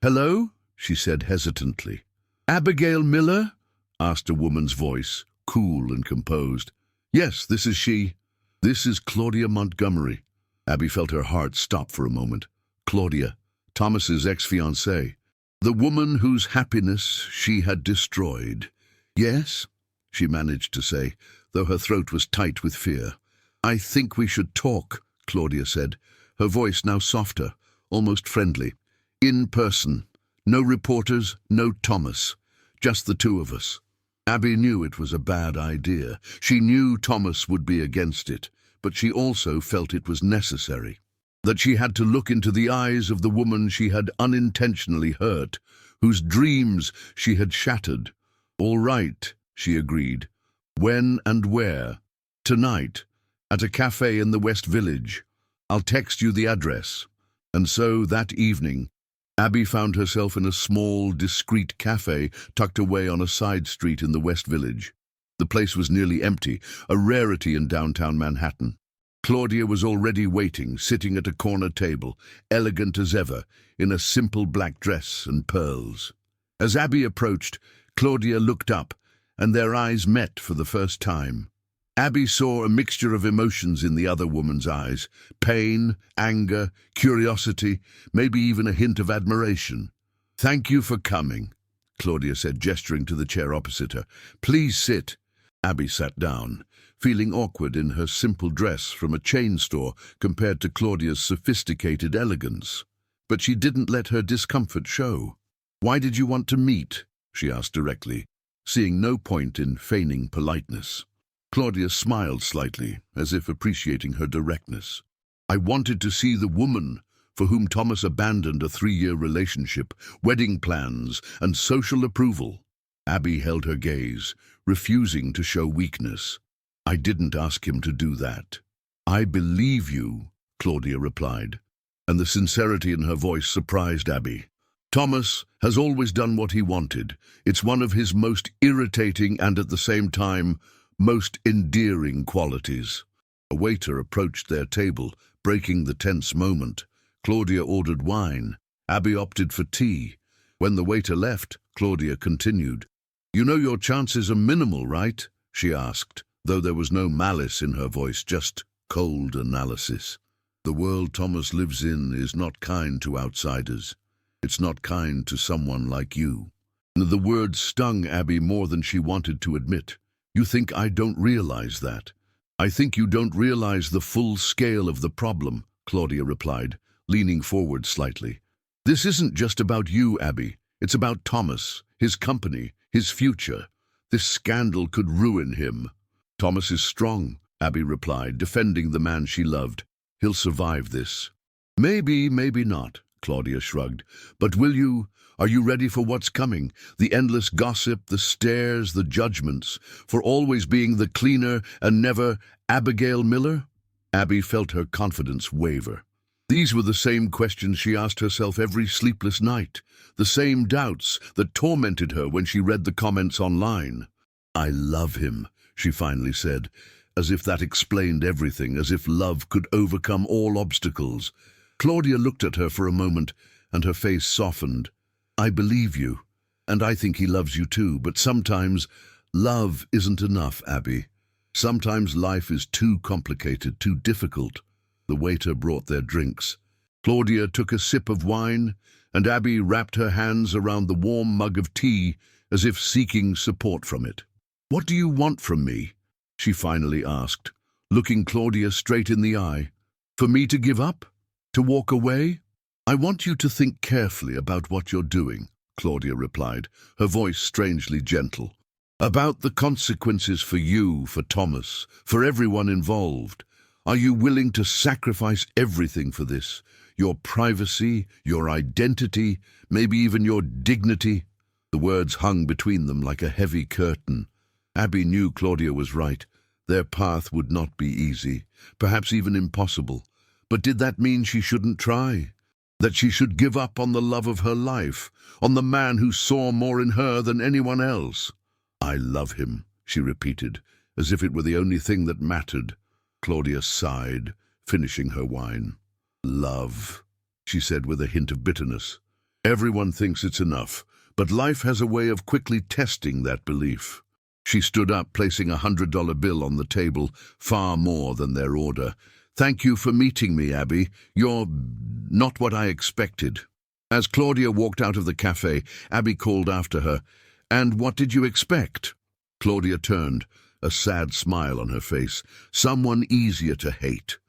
"Hello?" she said hesitantly. "Abigail Miller?" asked a woman's voice, cool and composed. "Yes, this is she." "This is Claudia Montgomery." Abby felt her heart stop for a moment. Claudia, Thomas's ex-fiancée. The woman whose happiness she had destroyed. "Yes," she managed to say, though her throat was tight with fear. "I think we should talk," Claudia said, her voice now softer, almost friendly. "In person. No reporters, no Thomas. Just the two of us." Abby knew it was a bad idea. She knew Thomas would be against it, but she also felt it was necessary. That she had to look into the eyes of the woman she had unintentionally hurt, whose dreams she had shattered. "All right," she agreed. "When and where?" "Tonight, at a cafe in the West Village. I'll text you the address." And so, that evening, Abby found herself in a small, discreet cafe tucked away on a side street in the West Village. The place was nearly empty, a rarity in downtown Manhattan. Claudia was already waiting, sitting at a corner table, elegant as ever, in a simple black dress and pearls. As Abby approached, Claudia looked up, and their eyes met for the first time. Abby saw a mixture of emotions in the other woman's eyes: pain, anger, curiosity, maybe even a hint of admiration. "Thank you for coming," Claudia said, gesturing to the chair opposite her. "Please sit." Abby sat down, feeling awkward in her simple dress from a chain store compared to Claudia's sophisticated elegance. But she didn't let her discomfort show. "Why did you want to meet?" she asked directly, seeing no point in feigning politeness. Claudia smiled slightly, as if appreciating her directness. "I wanted to see the woman for whom Thomas abandoned a 3-year relationship, wedding plans, and social approval." Abby held her gaze, refusing to show weakness. "I didn't ask him to do that." "I believe you," Claudia replied, and the sincerity in her voice surprised Abby. "Thomas has always done what he wanted. It's one of his most irritating and at the same time most endearing qualities." A waiter approached their table, breaking the tense moment. Claudia ordered wine. Abby opted for tea. When the waiter left, Claudia continued. "You know your chances are minimal, right?" she asked, though there was no malice in her voice, just cold analysis. "The world Thomas lives in is not kind to outsiders. It's not kind to someone like you." The words stung Abby more than she wanted to admit. "You think I don't realize that?" "I think you don't realize the full scale of the problem," Claudia replied, leaning forward slightly. "This isn't just about you, Abby. It's about Thomas, his company, his future. This scandal could ruin him." "Thomas is strong," Abby replied, defending the man she loved. "He'll survive this." "Maybe, maybe not," Claudia shrugged. "But are you ready for what's coming? The endless gossip, the stares, the judgments, for always being the cleaner and never Abigail Miller?" Abby felt her confidence waver. These were the same questions she asked herself every sleepless night, the same doubts that tormented her when she read the comments online. "I love him," she finally said, as if that explained everything, as if love could overcome all obstacles. Claudia looked at her for a moment, and her face softened. "I believe you, and I think he loves you too, but sometimes love isn't enough, Abby. Sometimes life is too complicated, too difficult." The waiter brought their drinks. Claudia took a sip of wine, and Abby wrapped her hands around the warm mug of tea as if seeking support from it. "What do you want from me?" she finally asked, looking Claudia straight in the eye. "For me to give up? To walk away?" "I want you to think carefully about what you're doing," Claudia replied, her voice strangely gentle. "About the consequences for you, for Thomas, for everyone involved. Are you willing to sacrifice everything for this? Your privacy, your identity, maybe even your dignity?" The words hung between them like a heavy curtain. Abby knew Claudia was right. Their path would not be easy, perhaps even impossible. But did that mean she shouldn't try? That she should give up on the love of her life, on the man who saw more in her than anyone else? "I love him," she repeated, as if it were the only thing that mattered. Claudia sighed, finishing her wine. "Love," she said with a hint of bitterness. "Everyone thinks it's enough, but life has a way of quickly testing that belief." She stood up, placing a $100 bill on the table, far more than their order. "Thank you for meeting me, Abby. You're not what I expected." As Claudia walked out of the cafe, Abby called after her, "And what did you expect?" Claudia turned, a sad smile on her face. Someone easier to hate.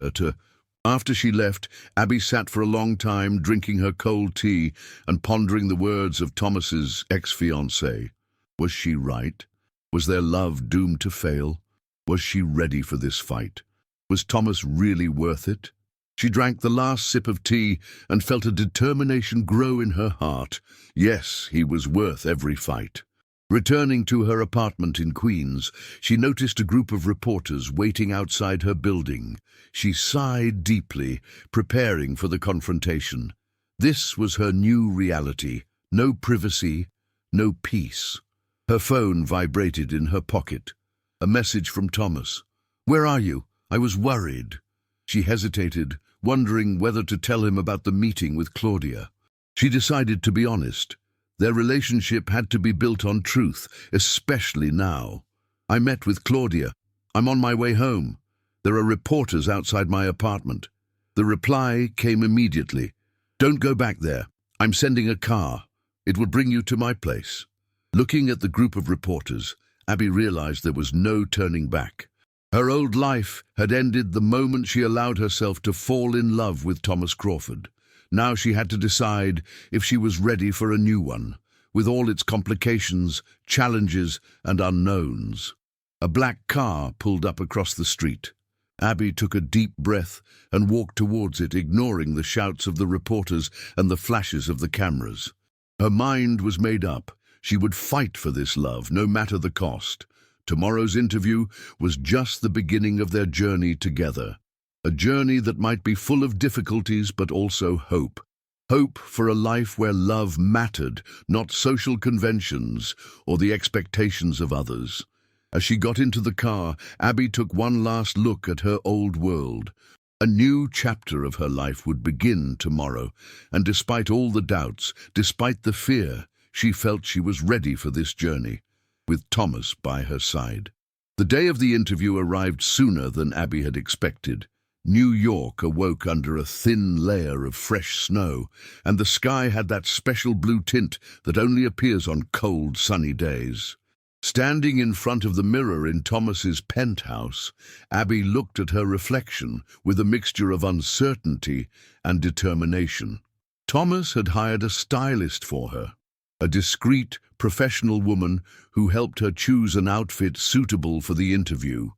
After she left, Abby sat for a long time, drinking her cold tea and pondering the words of Thomas's ex-fiancée. Was she right? Was their love doomed to fail? Was she ready for this fight? Was Thomas really worth it? She drank the last sip of tea and felt a determination grow in her heart. Yes, he was worth every fight. Returning to her apartment in Queens, she noticed a group of reporters waiting outside her building. She sighed deeply, preparing for the confrontation. This was her new reality. No privacy, no peace. Her phone vibrated in her pocket. A message from Thomas. "Where are you? I was worried." She hesitated, wondering whether to tell him about the meeting with Claudia. She decided to be honest. Their relationship had to be built on truth, especially now. "I met with Claudia. I'm on my way home. There are reporters outside my apartment." The reply came immediately. "Don't go back there. I'm sending a car. It will bring you to my place." Looking at the group of reporters, Abby realized there was no turning back. Her old life had ended the moment she allowed herself to fall in love with Thomas Crawford. Now she had to decide if she was ready for a new one, with all its complications, challenges, and unknowns. A black car pulled up across the street. Abby took a deep breath and walked towards it, ignoring the shouts of the reporters and the flashes of the cameras. Her mind was made up. She would fight for this love, no matter the cost. Tomorrow's interview was just the beginning of their journey together. A journey that might be full of difficulties, but also hope. Hope for a life where love mattered, not social conventions or the expectations of others. As she got into the car, Abby took one last look at her old world. A new chapter of her life would begin tomorrow, and despite all the doubts, despite the fear, she felt she was ready for this journey, with Thomas by her side. The day of the interview arrived sooner than Abby had expected. New York awoke under a thin layer of fresh snow, and the sky had that special blue tint that only appears on cold, sunny days. Standing in front of the mirror in Thomas's penthouse, Abby looked at her reflection with a mixture of uncertainty and determination. Thomas had hired a stylist for her, a discreet, professional woman who helped her choose an outfit suitable for the interview.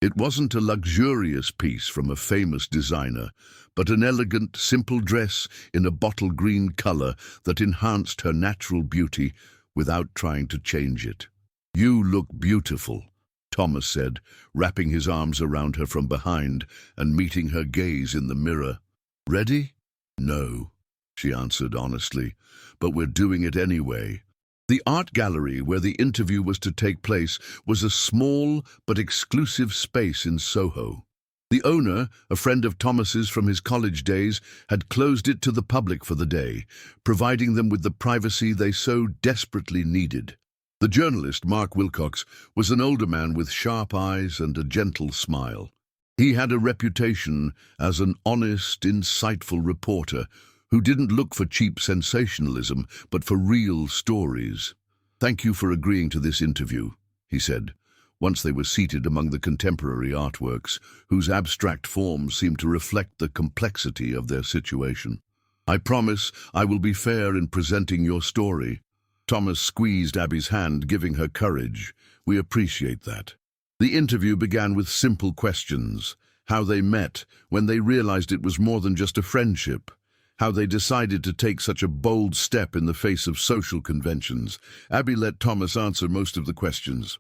It wasn't a luxurious piece from a famous designer, but an elegant, simple dress in a bottle green color that enhanced her natural beauty without trying to change it. "You look beautiful," Thomas said, wrapping his arms around her from behind and meeting her gaze in the mirror. "Ready?" "No," she answered honestly, "but we're doing it anyway." The art gallery where the interview was to take place was a small but exclusive space in Soho. The owner, a friend of Thomas's from his college days, had closed it to the public for the day, providing them with the privacy they so desperately needed. The journalist, Mark Wilcox, was an older man with sharp eyes and a gentle smile. He had a reputation as an honest, insightful reporter who didn't look for cheap sensationalism, but for real stories. "Thank you for agreeing to this interview," he said, once they were seated among the contemporary artworks, whose abstract forms seemed to reflect the complexity of their situation. "I promise I will be fair in presenting your story." Thomas squeezed Abby's hand, giving her courage. "We appreciate that." The interview began with simple questions: how they met, when they realized it was more than just a friendship; how they decided to take such a bold step in the face of social conventions. Abby let Thomas answer most of the questions.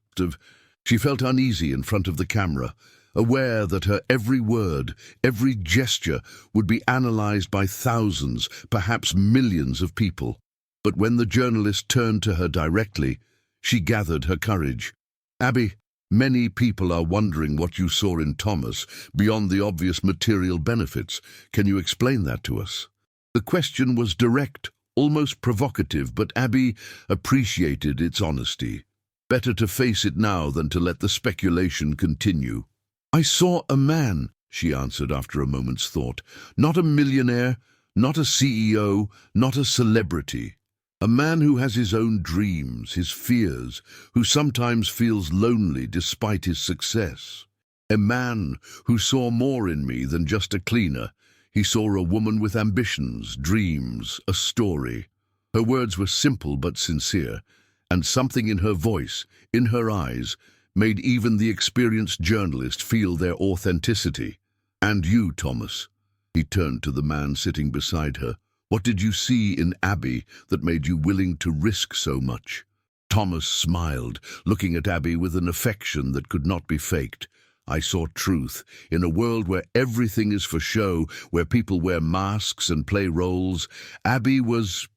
She felt uneasy in front of the camera, aware that her every word, every gesture would be analyzed by thousands, perhaps millions of people. But when the journalist turned to her directly, she gathered her courage. "Abby, many people are wondering what you saw in Thomas beyond the obvious material benefits. Can you explain that to us?" The question was direct, almost provocative, but Abby appreciated its honesty. Better to face it now than to let the speculation continue. "I saw a man," she answered after a moment's thought. "Not a millionaire, not a CEO, not a celebrity. A man who has his own dreams, his fears, who sometimes feels lonely despite his success. A man who saw more in me than just a cleaner. He saw a woman with ambitions, dreams, a story." Her words were simple but sincere, and something in her voice, in her eyes, made even the experienced journalist feel their authenticity. "And you, Thomas?" He turned to the man sitting beside her. "What did you see in Abby that made you willing to risk so much?" Thomas smiled, looking at Abby with an affection that could not be faked. "I saw truth. In a world where everything is for show, where people wear masks and play roles, Abby was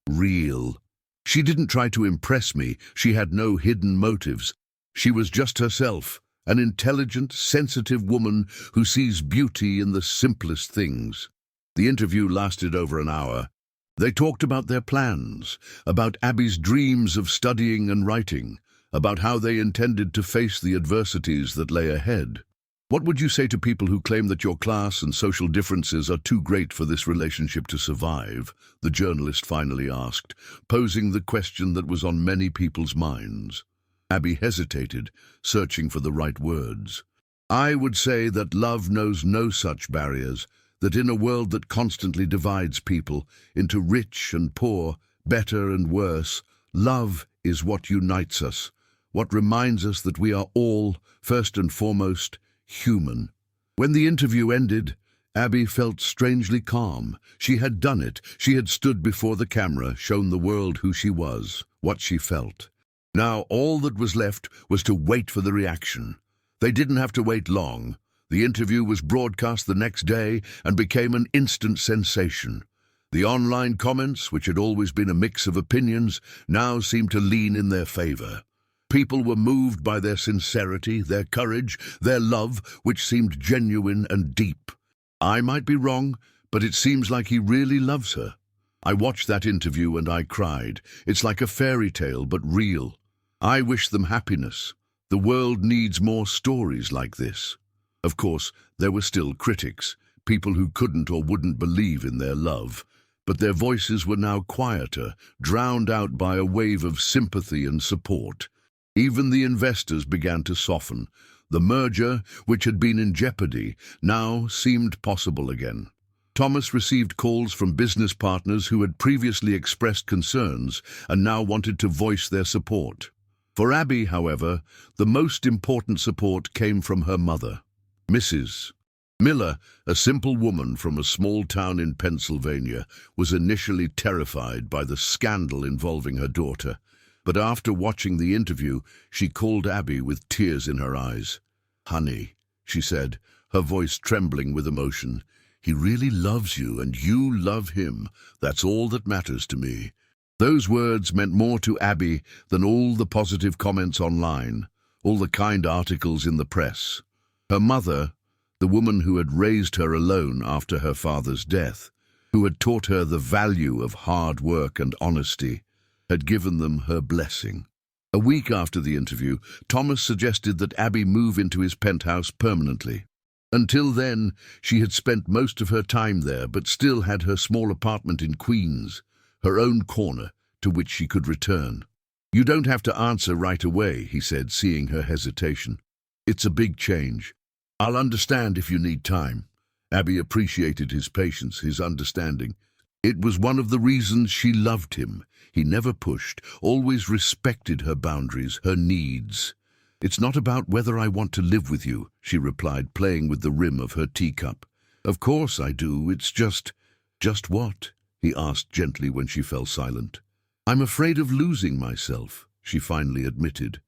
real. She didn't try to impress me. She had no hidden motives. She was just herself, an intelligent, sensitive woman who sees beauty in the simplest things." The interview lasted over an hour. They talked about their plans, about Abby's dreams of studying and writing, about how they intended to face the adversities that lay ahead. "What would you say to people who claim that your class and social differences are too great for this relationship to survive?" the journalist finally asked, posing the question that was on many people's minds. Abby hesitated, searching for the right words. "I would say that love knows no such barriers, that in a world that constantly divides people into rich and poor, better and worse, love is what unites us, what reminds us that we are all, first and foremost, human." When the interview ended, Abby felt strangely calm. She had done it. She had stood before the camera, shown the world who she was, what she felt. Now all that was left was to wait for the reaction. They didn't have to wait long. The interview was broadcast the next day and became an instant sensation. The online comments, which had always been a mix of opinions, now seemed to lean in their favor. People were moved by their sincerity, their courage, their love, which seemed genuine and deep. "I might be wrong, but it seems like he really loves her. I watched that interview and I cried. It's like a fairy tale, but real. I wish them happiness. The world needs more stories like this." Of course, there were still critics, people who couldn't or wouldn't believe in their love, but their voices were now quieter, drowned out by a wave of sympathy and support. Even the investors began to soften. The merger, which had been in jeopardy, now seemed possible again. Thomas received calls from business partners who had previously expressed concerns and now wanted to voice their support. For Abby, however, the most important support came from her mother. Mrs. Miller, a simple woman from a small town in Pennsylvania, was initially terrified by the scandal involving her daughter. But after watching the interview, she called Abby with tears in her eyes. "Honey," she said, her voice trembling with emotion, "he really loves you and you love him. That's all that matters to me." Those words meant more to Abby than all the positive comments online, all the kind articles in the press. Her mother, the woman who had raised her alone after her father's death, who had taught her the value of hard work and honesty, had given them her blessing. A week after the interview, Thomas suggested that Abby move into his penthouse permanently. Until then, she had spent most of her time there, but still had her small apartment in Queens, her own corner to which she could return. "You don't have to answer right away," he said, seeing her hesitation. "It's a big change. I'll understand if you need time." Abby appreciated his patience, his understanding. It was one of the reasons she loved him. He never pushed, always respected her boundaries, her needs. "It's not about whether I want to live with you," she replied, playing with the rim of her teacup. "Of course I do, it's just..." "Just what?" he asked gently when she fell silent. "I'm afraid of losing myself," she finally admitted.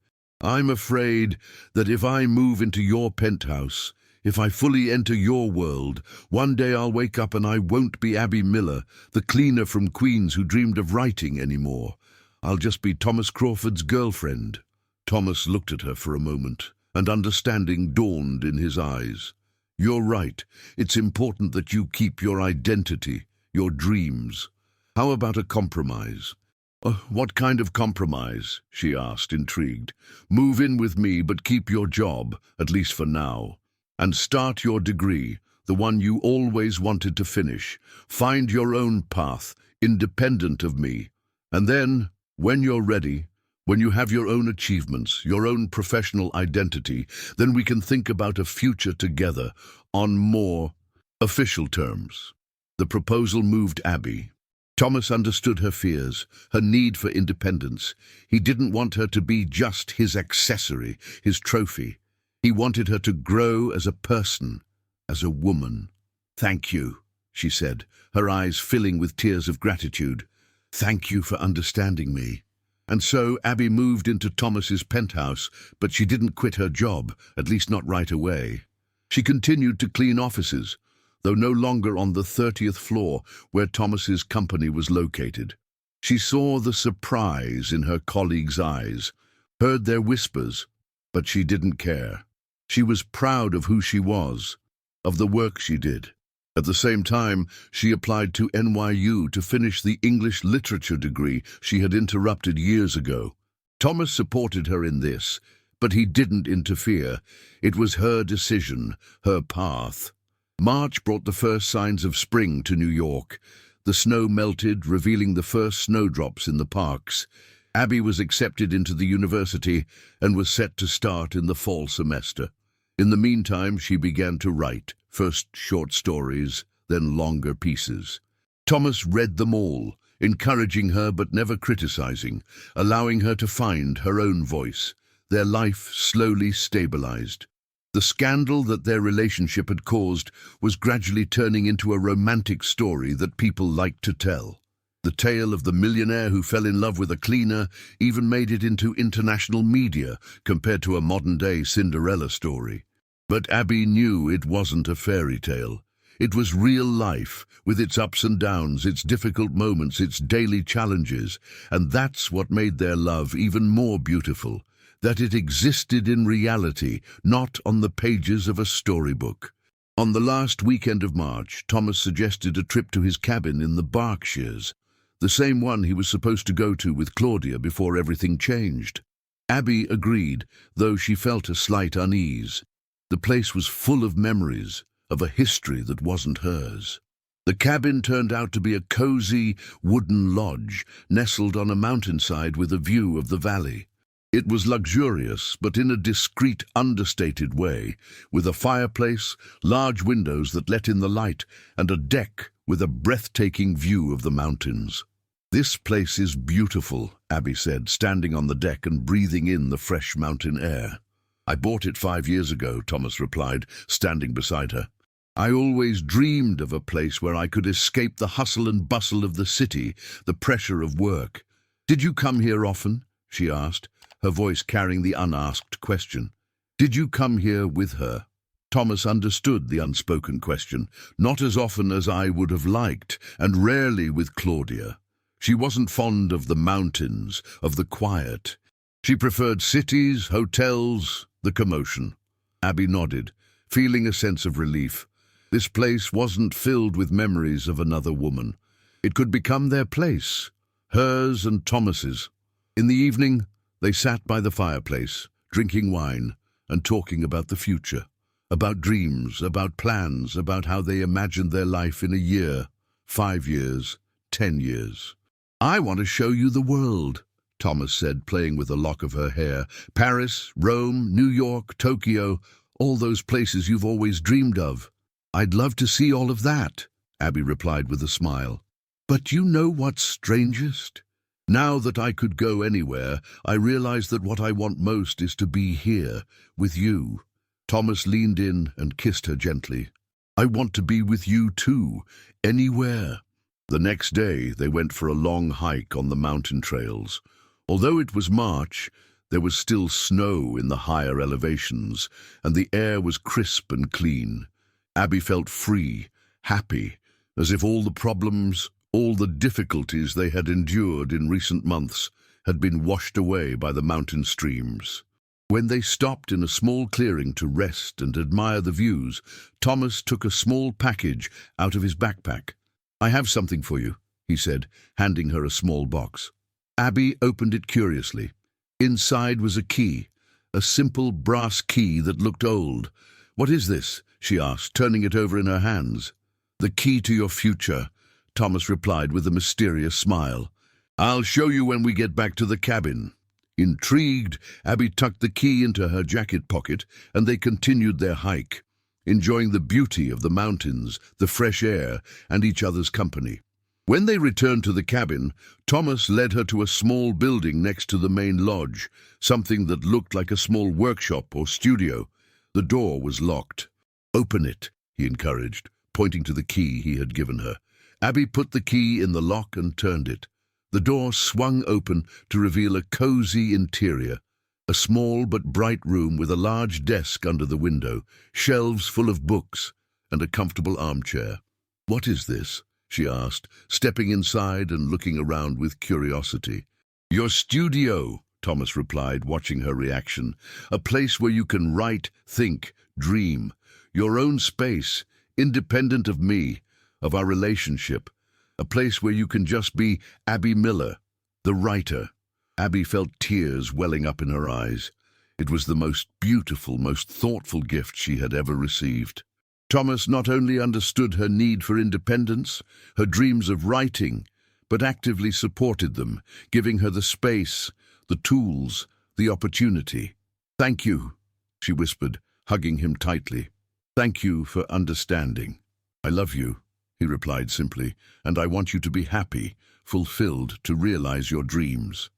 "I'm afraid that if I move into your penthouse, if I fully enter your world, one day I'll wake up and I won't be Abby Miller, the cleaner from Queens who dreamed of writing anymore. I'll just be Thomas Crawford's girlfriend." Thomas looked at her for a moment, and understanding dawned in his eyes. "You're right. It's important that you keep your identity, your dreams. How about a compromise?" "What kind of compromise?" she asked, intrigued. "Move in with me, but keep your job, at least for now. And start your degree, the one you always wanted to finish. Find your own path, independent of me. And then, when you're ready, when you have your own achievements, your own professional identity, then we can think about a future together on more official terms." The proposal moved Abby. Thomas understood her fears, her need for independence. He didn't want her to be just his accessory, his trophy. He wanted her to grow as a person, as a woman. "Thank you," she said, her eyes filling with tears of gratitude. "Thank you for understanding me." And so Abby moved into Thomas's penthouse, but she didn't quit her job, at least not right away. She continued to clean offices, though no longer on the 30th floor where Thomas's company was located. She saw the surprise in her colleagues' eyes, heard their whispers, but she didn't care. She was proud of who she was, of the work she did. At the same time, she applied to NYU to finish the English literature degree she had interrupted years ago. Thomas supported her in this, but he didn't interfere. It was her decision, her path. March brought the first signs of spring to New York. The snow melted, revealing the first snowdrops in the parks. Abby was accepted into the university and was set to start in the fall semester. In the meantime, she began to write, first short stories, then longer pieces. Thomas read them all, encouraging her but never criticizing, allowing her to find her own voice. Their life slowly stabilized. The scandal that their relationship had caused was gradually turning into a romantic story that people liked to tell. The tale of the millionaire who fell in love with a cleaner even made it into international media compared to a modern-day Cinderella story. But Abby knew it wasn't a fairy tale. It was real life, with its ups and downs, its difficult moments, its daily challenges, and that's what made their love even more beautiful, that it existed in reality, not on the pages of a storybook. On the last weekend of March, Thomas suggested a trip to his cabin in the Berkshires, the same one he was supposed to go to with Claudia before everything changed. Abby agreed, though she felt a slight unease. The place was full of memories, of a history that wasn't hers. The cabin turned out to be a cozy wooden lodge nestled on a mountainside with a view of the valley. It was luxurious, but in a discreet, understated way, with a fireplace, large windows that let in the light, and a deck with a breathtaking view of the mountains. "This place is beautiful," Abby said, standing on the deck and breathing in the fresh mountain air. "I bought it 5 years ago," Thomas replied, standing beside her. "I always dreamed of a place where I could escape the hustle and bustle of the city, the pressure of work." "Did you come here often?" she asked, her voice carrying the unasked question. "Did you come here with her?" Thomas understood the unspoken question. "Not as often as I would have liked, and rarely with Claudia. She wasn't fond of the mountains, of the quiet. She preferred cities, hotels, the commotion." Abby nodded, feeling a sense of relief. This place wasn't filled with memories of another woman. It could become their place, hers and Thomas's. In the evening, they sat by the fireplace, drinking wine and talking about the future, about dreams, about plans, about how they imagined their life in a year, 5 years, 10 years. "I want to show you the world," Thomas said, playing with a lock of her hair. "Paris, Rome, New York, Tokyo, all those places you've always dreamed of." "I'd love to see all of that," Abby replied with a smile. "But you know what's strangest? Now that I could go anywhere, I realize that what I want most is to be here, with you." Thomas leaned in and kissed her gently. "I want to be with you too, anywhere." The next day, they went for a long hike on the mountain trails. Although it was March, there was still snow in the higher elevations, and the air was crisp and clean. Abby felt free, happy, as if all the problems, all the difficulties they had endured in recent months had been washed away by the mountain streams. When they stopped in a small clearing to rest and admire the views, Thomas took a small package out of his backpack. "I have something for you," he said, handing her a small box. Abby opened it curiously. Inside was a key, a simple brass key that looked old. "What is this?" she asked, turning it over in her hands. "The key to your future," Thomas replied with a mysterious smile. "I'll show you when we get back to the cabin." Intrigued, Abby tucked the key into her jacket pocket, and they continued their hike, enjoying the beauty of the mountains, the fresh air, and each other's company. When they returned to the cabin, Thomas led her to a small building next to the main lodge, something that looked like a small workshop or studio. The door was locked. "Open it," he encouraged, pointing to the key he had given her. Abby put the key in the lock and turned it. The door swung open to reveal a cozy interior, a small but bright room with a large desk under the window, shelves full of books, and a comfortable armchair. "What is this?" she asked, stepping inside and looking around with curiosity. "Your studio," Thomas replied, watching her reaction. "A place where you can write, think, dream. Your own space, independent of me, of our relationship. A place where you can just be Abby Miller, the writer." Abby felt tears welling up in her eyes. It was the most beautiful, most thoughtful gift she had ever received. Thomas not only understood her need for independence, her dreams of writing, but actively supported them, giving her the space, the tools, the opportunity. "Thank you," she whispered, hugging him tightly. "Thank you for understanding." "I love you," he replied simply, "and I want you to be happy, fulfilled, to realize your dreams."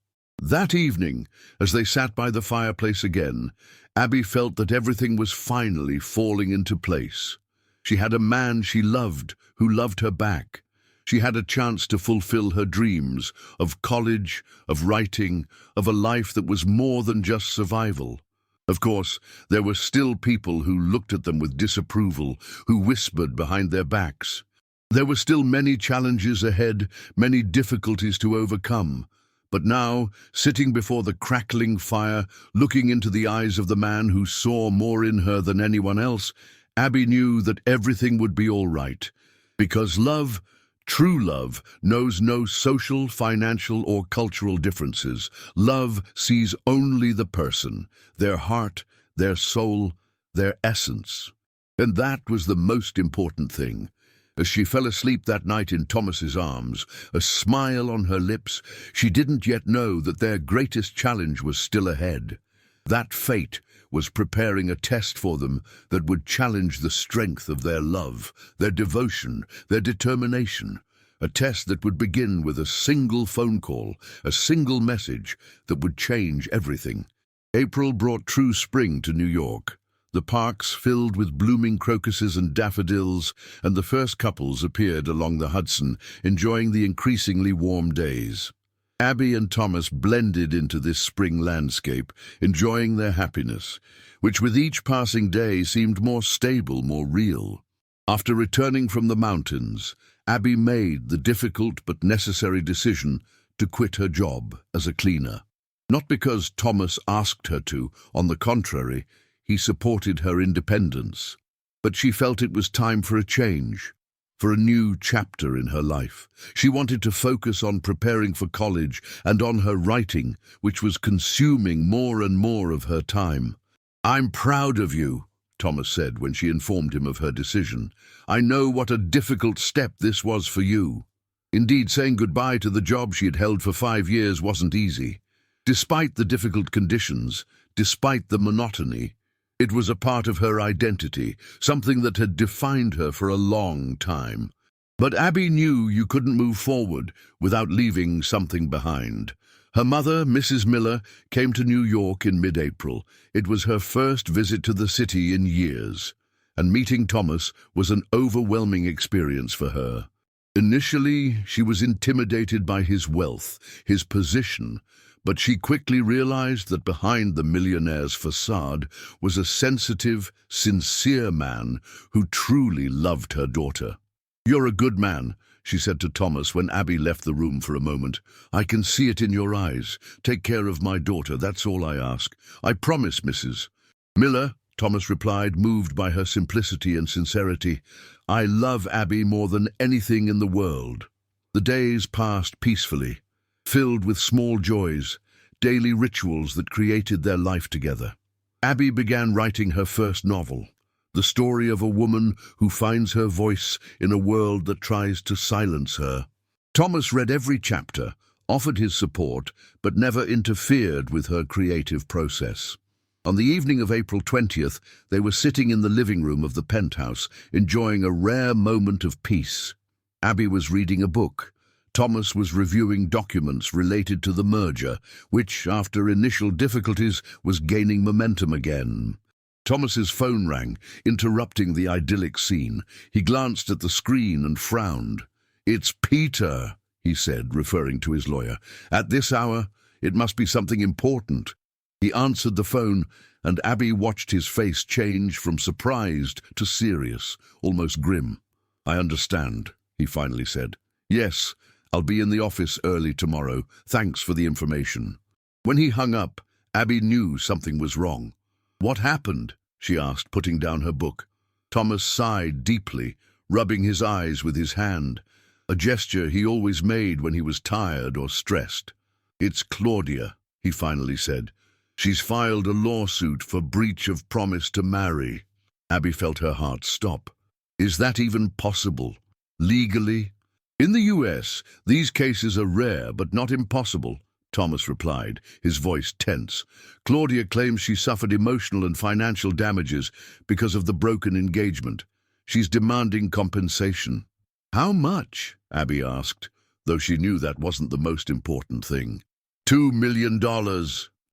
That evening, as they sat by the fireplace again, Abby felt that everything was finally falling into place. She had a man she loved, who loved her back. She had a chance to fulfill her dreams of college, of writing, of a life that was more than just survival. Of course, there were still people who looked at them with disapproval, who whispered behind their backs. There were still many challenges ahead, many difficulties to overcome. But now, sitting before the crackling fire, looking into the eyes of the man who saw more in her than anyone else, Abby knew that everything would be all right. Because love, true love, knows no social, financial, or cultural differences. Love sees only the person, their heart, their soul, their essence. And that was the most important thing. As she fell asleep that night in Thomas's arms, a smile on her lips, she didn't yet know that their greatest challenge was still ahead. That fate was preparing a test for them that would challenge the strength of their love, their devotion, their determination. A test that would begin with a single phone call, a single message that would change everything. April brought true spring to New York. The parks filled with blooming crocuses and daffodils, and the first couples appeared along the Hudson, enjoying the increasingly warm days. Abby and Thomas blended into this spring landscape, enjoying their happiness, which with each passing day seemed more stable, more real. After returning from the mountains, Abby made the difficult but necessary decision to quit her job as a cleaner. Not because Thomas asked her to, on the contrary, he supported her independence. But she felt it was time for a change, for a new chapter in her life. She wanted to focus on preparing for college and on her writing, which was consuming more and more of her time. "I'm proud of you," Thomas said when she informed him of her decision. "I know what a difficult step this was for you." Indeed, saying goodbye to the job she had held for 5 years wasn't easy. Despite the difficult conditions, despite the monotony, it was a part of her identity, something that had defined her for a long time. But Abby knew you couldn't move forward without leaving something behind. Her mother, Mrs. Miller, came to New York in mid-April. It was her first visit to the city in years, and meeting Thomas was an overwhelming experience for her. Initially, she was intimidated by his wealth, his position, but she quickly realized that behind the millionaire's facade was a sensitive, sincere man who truly loved her daughter. "You're a good man," she said to Thomas when Abby left the room for a moment. "I can see it in your eyes. Take care of my daughter, that's all I ask. I promise, Mrs. Miller," Thomas replied, moved by her simplicity and sincerity. "I love Abby more than anything in the world." The days passed peacefully, filled with small joys, daily rituals that created their life together. Abby began writing her first novel, the story of a woman who finds her voice in a world that tries to silence her. Thomas read every chapter, offered his support, but never interfered with her creative process. On the evening of April 20th, they were sitting in the living room of the penthouse, enjoying a rare moment of peace. Abby was reading a book. Thomas was reviewing documents related to the merger, which, after initial difficulties, was gaining momentum again. Thomas's phone rang, interrupting the idyllic scene. He glanced at the screen and frowned. "It's Peter," he said, referring to his lawyer. "At this hour, it must be something important." He answered the phone, and Abby watched his face change from surprised to serious, almost grim. "I understand," he finally said. "Yes, I'll be in the office early tomorrow. Thanks for the information." When he hung up, Abby knew something was wrong. "What happened?" she asked, putting down her book. Thomas sighed deeply, rubbing his eyes with his hand, a gesture he always made when he was tired or stressed. "It's Claudia," he finally said. "She's filed a lawsuit for breach of promise to marry." Abby felt her heart stop. "Is that even possible? Legally?" "In the U.S., these cases are rare but not impossible," Thomas replied, his voice tense. "Claudia claims she suffered emotional and financial damages because of the broken engagement. She's demanding compensation." "How much?" Abby asked, though she knew that wasn't the most important thing. $2 million,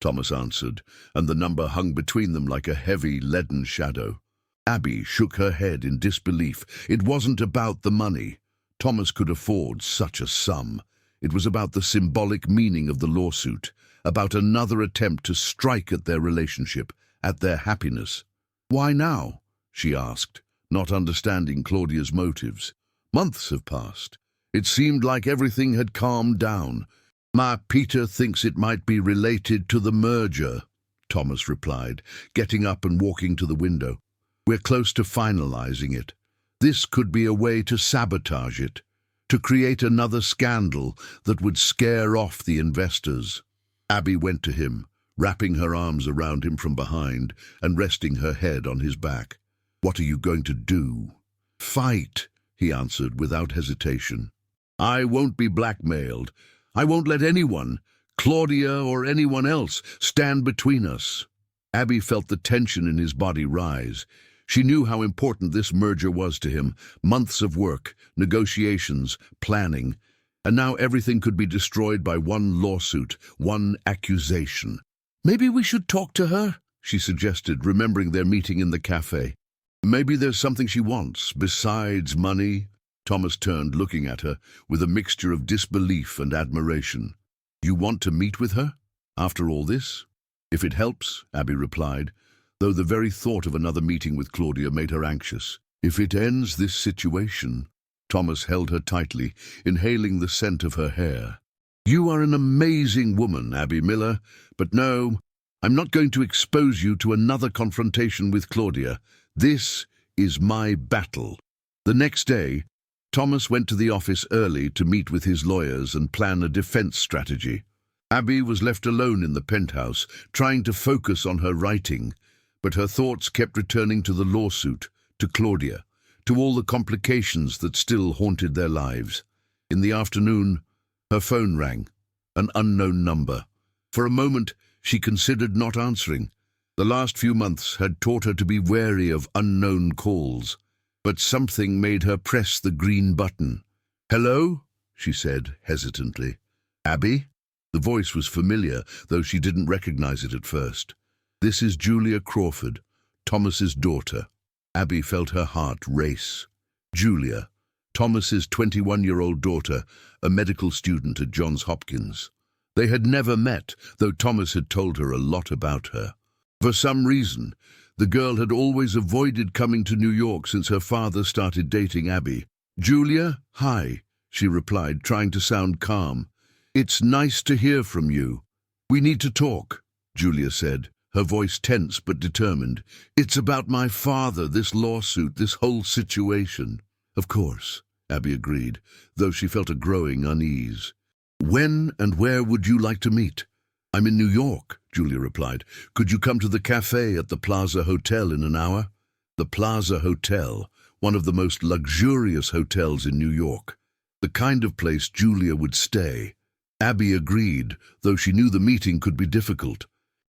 Thomas answered, and the number hung between them like a heavy, leaden shadow. Abby shook her head in disbelief. It wasn't about the money. Thomas could afford such a sum. It was about the symbolic meaning of the lawsuit, about another attempt to strike at their relationship, at their happiness. "Why now?" she asked, not understanding Claudia's motives. "Months have passed. It seemed like everything had calmed down." "Ma, Peter thinks it might be related to the merger," Thomas replied, getting up and walking to the window. "We're close to finalizing it. This could be a way to sabotage it, to create another scandal that would scare off the investors." Abby went to him, wrapping her arms around him from behind and resting her head on his back. "What are you going to do?" "Fight," he answered without hesitation. "I won't be blackmailed. I won't let anyone, Claudia or anyone else, stand between us." Abby felt the tension in his body rise. She knew how important this merger was to him. Months of work, negotiations, planning, and now everything could be destroyed by one lawsuit, one accusation. "Maybe we should talk to her," she suggested, remembering their meeting in the cafe. "Maybe there's something she wants, besides money." Thomas turned, looking at her, with a mixture of disbelief and admiration. "You want to meet with her? After all this?" "If it helps," Abby replied, though the very thought of another meeting with Claudia made her anxious. "If it ends this situation." Thomas held her tightly, inhaling the scent of her hair. "You are an amazing woman, Abby Miller, but no, I'm not going to expose you to another confrontation with Claudia. This is my battle." The next day, Thomas went to the office early to meet with his lawyers and plan a defense strategy. Abby was left alone in the penthouse, trying to focus on her writing, but her thoughts kept returning to the lawsuit, to Claudia, to all the complications that still haunted their lives. In the afternoon, her phone rang, an unknown number. For a moment, she considered not answering. The last few months had taught her to be wary of unknown calls, but something made her press the green button. "Hello?" she said hesitantly. "Abby?" The voice was familiar, though she didn't recognize it at first. "This is Julia Crawford, Thomas's daughter." Abby felt her heart race. Julia, Thomas's 21-year-old daughter, a medical student at Johns Hopkins. They had never met, though Thomas had told her a lot about her. For some reason, the girl had always avoided coming to New York since her father started dating Abby. "Julia, hi," she replied, trying to sound calm. "It's nice to hear from you." "We need to talk," Julia said, her voice tense but determined. "It's about my father, this lawsuit, this whole situation." "Of course," Abby agreed, though she felt a growing unease. "When and where would you like to meet?" "I'm in New York," Julia replied. "Could you come to the cafe at the Plaza Hotel in an hour?" The Plaza Hotel, one of the most luxurious hotels in New York. The kind of place Julia would stay. Abby agreed, though she knew the meeting could be difficult.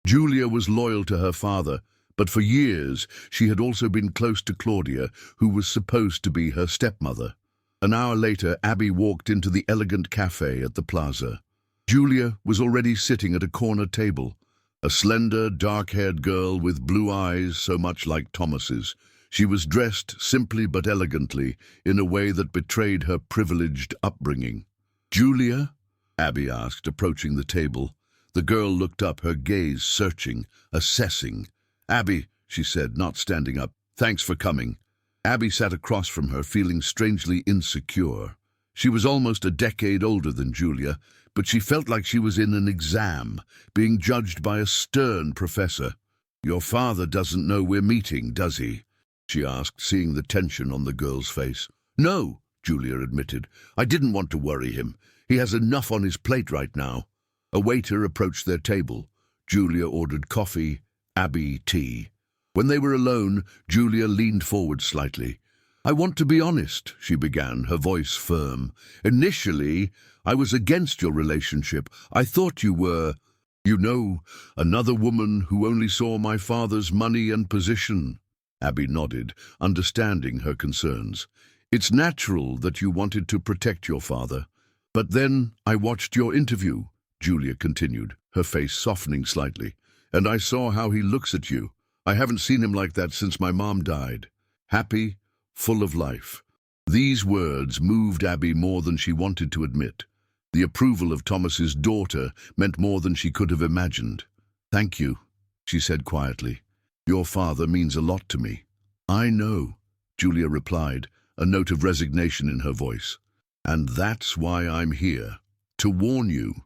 Julia was loyal to her father, but for years she had also been close to Claudia, who was supposed to be her stepmother. An hour later, Abby walked into the elegant cafe at the plaza. Julia was already sitting at a corner table, a slender, dark-haired girl with blue eyes so much like Thomas's. She was dressed simply but elegantly, in a way that betrayed her privileged upbringing. "Julia?" Abby asked, approaching the table. The girl looked up, her gaze searching, assessing. "Abby," she said, not standing up, "thanks for coming." Abby sat across from her, feeling strangely insecure. She was almost a decade older than Julia, but she felt like she was in an exam, being judged by a stern professor. "Your father doesn't know we're meeting, does he?" she asked, seeing the tension on the girl's face. "No," Julia admitted. "I didn't want to worry him. He has enough on his plate right now." A waiter approached their table. Julia ordered coffee, Abby tea. When they were alone, Julia leaned forward slightly. "I want to be honest," she began, her voice firm. "Initially, I was against your relationship. I thought you were, you know, another woman who only saw my father's money and position." Abby nodded, understanding her concerns. "It's natural that you wanted to protect your father. But then I watched your interview," Julia continued, her face softening slightly, "and I saw how he looks at you. I haven't seen him like that since my mom died. Happy, full of life." These words moved Abby more than she wanted to admit. The approval of Thomas's daughter meant more than she could have imagined. "Thank you," she said quietly. "Your father means a lot to me." "I know," Julia replied, a note of resignation in her voice. "And that's why I'm here, to warn you."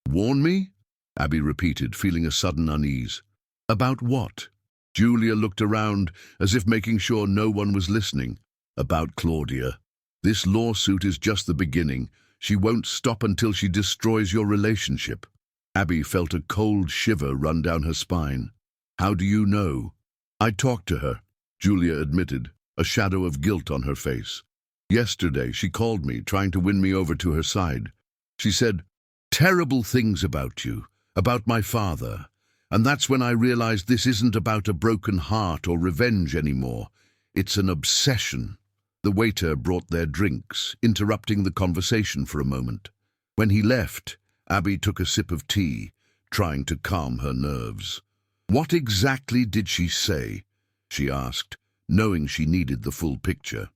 "Warn me?" Abby repeated, feeling a sudden unease. "About what?" Julia looked around, as if making sure no one was listening. "About Claudia. This lawsuit is just the beginning. She won't stop until she destroys your relationship." Abby felt a cold shiver run down her spine. How do you know? I talked to her, Julia admitted, a shadow of guilt on her face. Yesterday she called me, trying to win me over to her side. She said terrible things about you, about my father. And that's when I realized this isn't about a broken heart or revenge anymore. It's an obsession. The waiter brought their drinks, interrupting the conversation for a moment. When he left, Abby took a sip of tea, trying to calm her nerves. What exactly did she say? She asked, knowing she needed the full picture.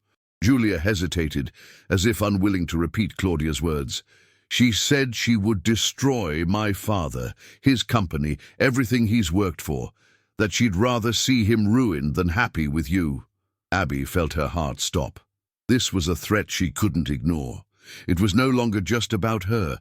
Julia hesitated, as if unwilling to repeat Claudia's words. She said she would destroy my father, his company, everything he's worked for, that she'd rather see him ruined than happy with you. Abby felt her heart stop. This was a threat she couldn't ignore. It was no longer just about her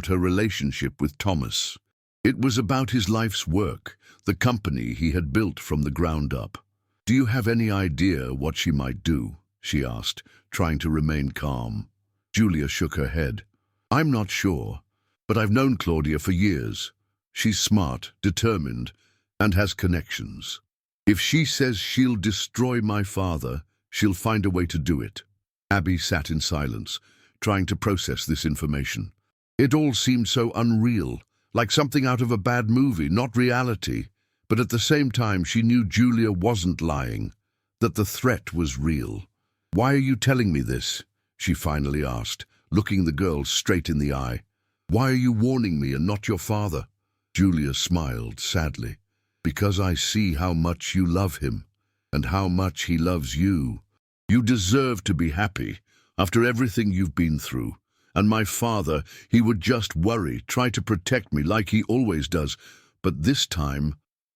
relationship with Thomas. It was about his life's work, the company he had built from the ground up. Do you have any idea what she might do? She asked, trying to remain calm. Julia shook her head. I'm not sure, but I've known Claudia for years. She's smart, determined, and has connections. If she says she'll destroy my father, she'll find a way to do it. Abby sat in silence, trying to process this information. It all seemed so unreal, like something out of a bad movie, not reality. But at the same time, she knew Julia wasn't lying, that the threat was real. Why are you telling me this? She finally asked, looking the girl straight in the eye. Why are you warning me and not your father? Julia smiled sadly. Because I see how much you love him, and how much he loves you. You deserve to be happy, after everything you've been through. And my father, he would just worry, try to protect me like he always does. But this time,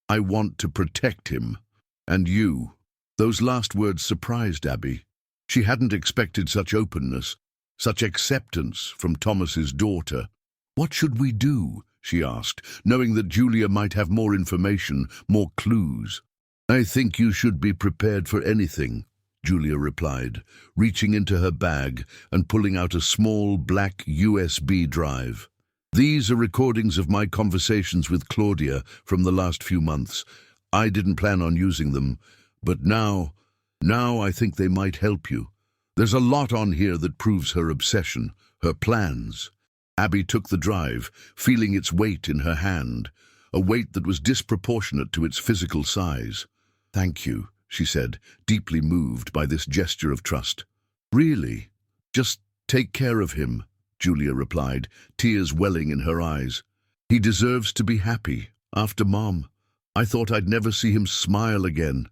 I want to protect him. And you. Those last words surprised Abby. She hadn't expected such openness, such acceptance from Thomas's daughter. What should we do? She asked, knowing that Julia might have more information, more clues. I think you should be prepared for anything, Julia replied, reaching into her bag and pulling out a small black USB drive. These are recordings of my conversations with Claudia from the last few months. I didn't plan on using them, but now I think they might help you. There's a lot on here that proves her obsession, her plans. Abby took the drive, feeling its weight in her hand, a weight that was disproportionate to its physical size. Thank you, she said, deeply moved by this gesture of trust. Really? Just take care of him, Julia replied, tears welling in her eyes. He deserves to be happy, after Mom. I thought I'd never see him smile again.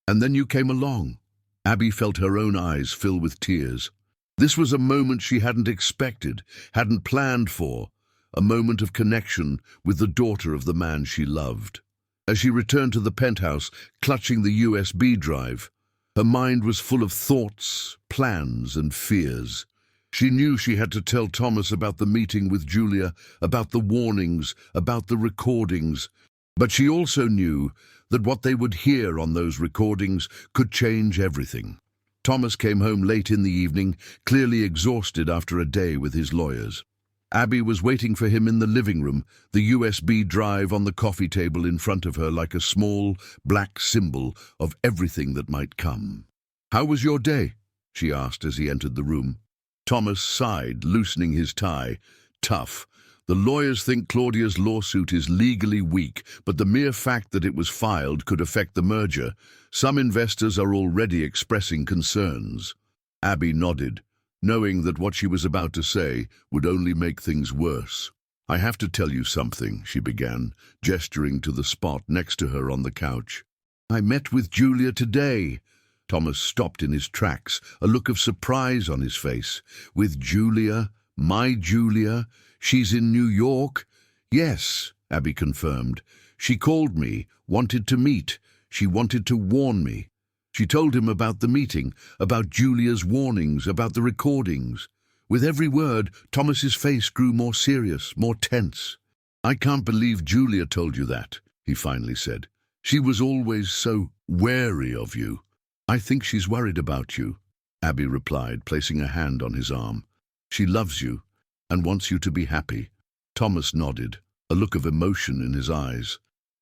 And then you came along. Abby felt her own eyes fill with tears. This was a moment she hadn't expected, hadn't planned for, a moment of connection with the daughter of the man she loved. As she returned to the penthouse, clutching the USB drive, her mind was full of thoughts, plans, and fears. She knew she had to tell Thomas about the meeting with Julia, about the warnings, about the recordings, but she also knew that what they would hear on those recordings could change everything. Thomas came home late in the evening, clearly exhausted after a day with his lawyers. Abby was waiting for him in the living room, the USB drive on the coffee table in front of her like a small, black symbol of everything that might come. "How was your day?" she asked as he entered the room. Thomas sighed, loosening his tie. Tough. The lawyers think Claudia's lawsuit is legally weak, but the mere fact that it was filed could affect the merger. Some investors are already expressing concerns. Abby nodded, knowing that what she was about to say would only make things worse. "I have to tell you something," she began, gesturing to the spot next to her on the couch. "I met with Julia today." Thomas stopped in his tracks, a look of surprise on his face. "With Julia? My Julia? She's in New York?" "Yes," Abby confirmed. "She called me, wanted to meet. She wanted to warn me." She told him about the meeting, about Julia's warnings, about the recordings. With every word, Thomas's face grew more serious, more tense. "I can't believe Julia told you that," he finally said. "She was always so wary of you." "I think she's worried about you," Abby replied, placing a hand on his arm. "She loves you and wants you to be happy." Thomas nodded, a look of emotion in his eyes.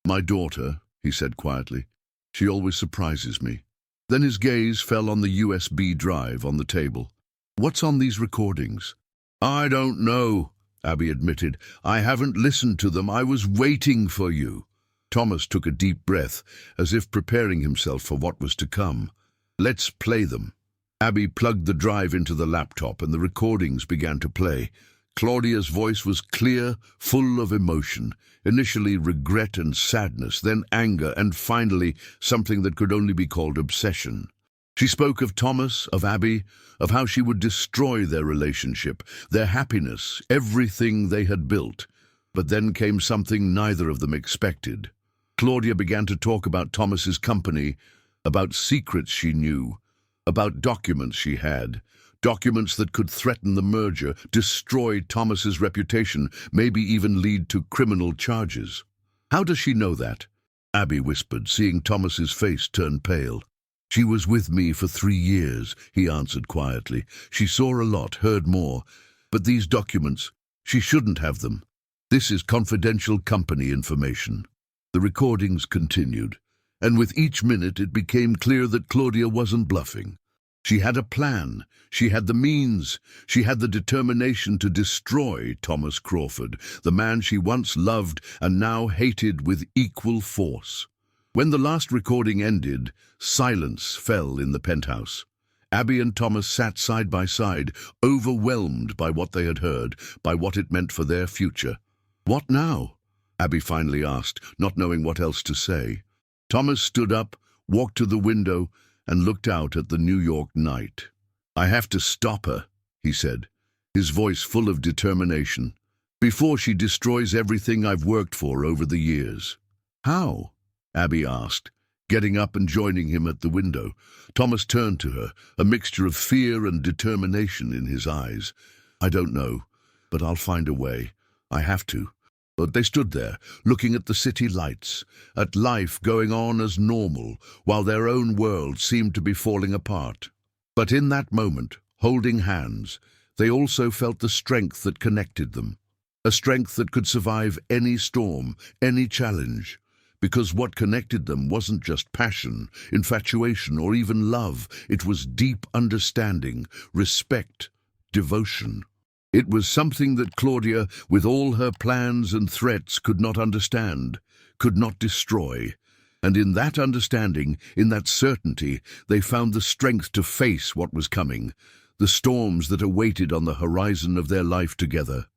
"My daughter," he said quietly. "She always surprises me." Then his gaze fell on the USB drive on the table. "What's on these recordings?" "I don't know," Abby admitted. "I haven't listened to them. I was waiting for you." Thomas took a deep breath, as if preparing himself for what was to come. "Let's play them." Abby plugged the drive into the laptop and the recordings began to play. Claudia's voice was clear, full of emotion. Initially regret and sadness, then anger, and finally something that could only be called obsession. She spoke of Thomas, of Abby, of how she would destroy their relationship, their happiness, everything they had built. But then came something neither of them expected. Claudia began to talk about Thomas's company, about secrets she knew, about documents she had, documents that could threaten the merger, destroy Thomas's reputation, maybe even lead to criminal charges. "How does she know that?" Abby whispered, seeing Thomas's face turn pale. "She was with me for 3 years, he answered quietly. She saw a lot, heard more. But these documents, she shouldn't have them. This is confidential company information." The recordings continued, and with each minute it became clear that Claudia wasn't bluffing. She had a plan, she had the means, she had the determination to destroy Thomas Crawford, the man she once loved and now hated with equal force. When the last recording ended, silence fell in the penthouse. Abby and Thomas sat side by side, overwhelmed by what they had heard, by what it meant for their future. "What now?" Abby finally asked, not knowing what else to say. Thomas stood up, walked to the window, and looked out at the New York night. "I have to stop her," he said, his voice full of determination, "before she destroys everything I've worked for over the years." "How?" Abby asked, getting up and joining him at the window. Thomas turned to her, a mixture of fear and determination in his eyes. "I don't know, but I'll find a way. I have to." But they stood there, looking at the city lights, at life going on as normal, while their own world seemed to be falling apart. But in that moment, holding hands, they also felt the strength that connected them, a strength that could survive any storm, any challenge, because what connected them wasn't just passion, infatuation, or even love. It was deep understanding, respect, devotion. It was something that Claudia, with all her plans and threats, could not understand, could not destroy. And in that understanding, in that certainty, they found the strength to face what was coming, the storms that awaited on the horizon of their life together.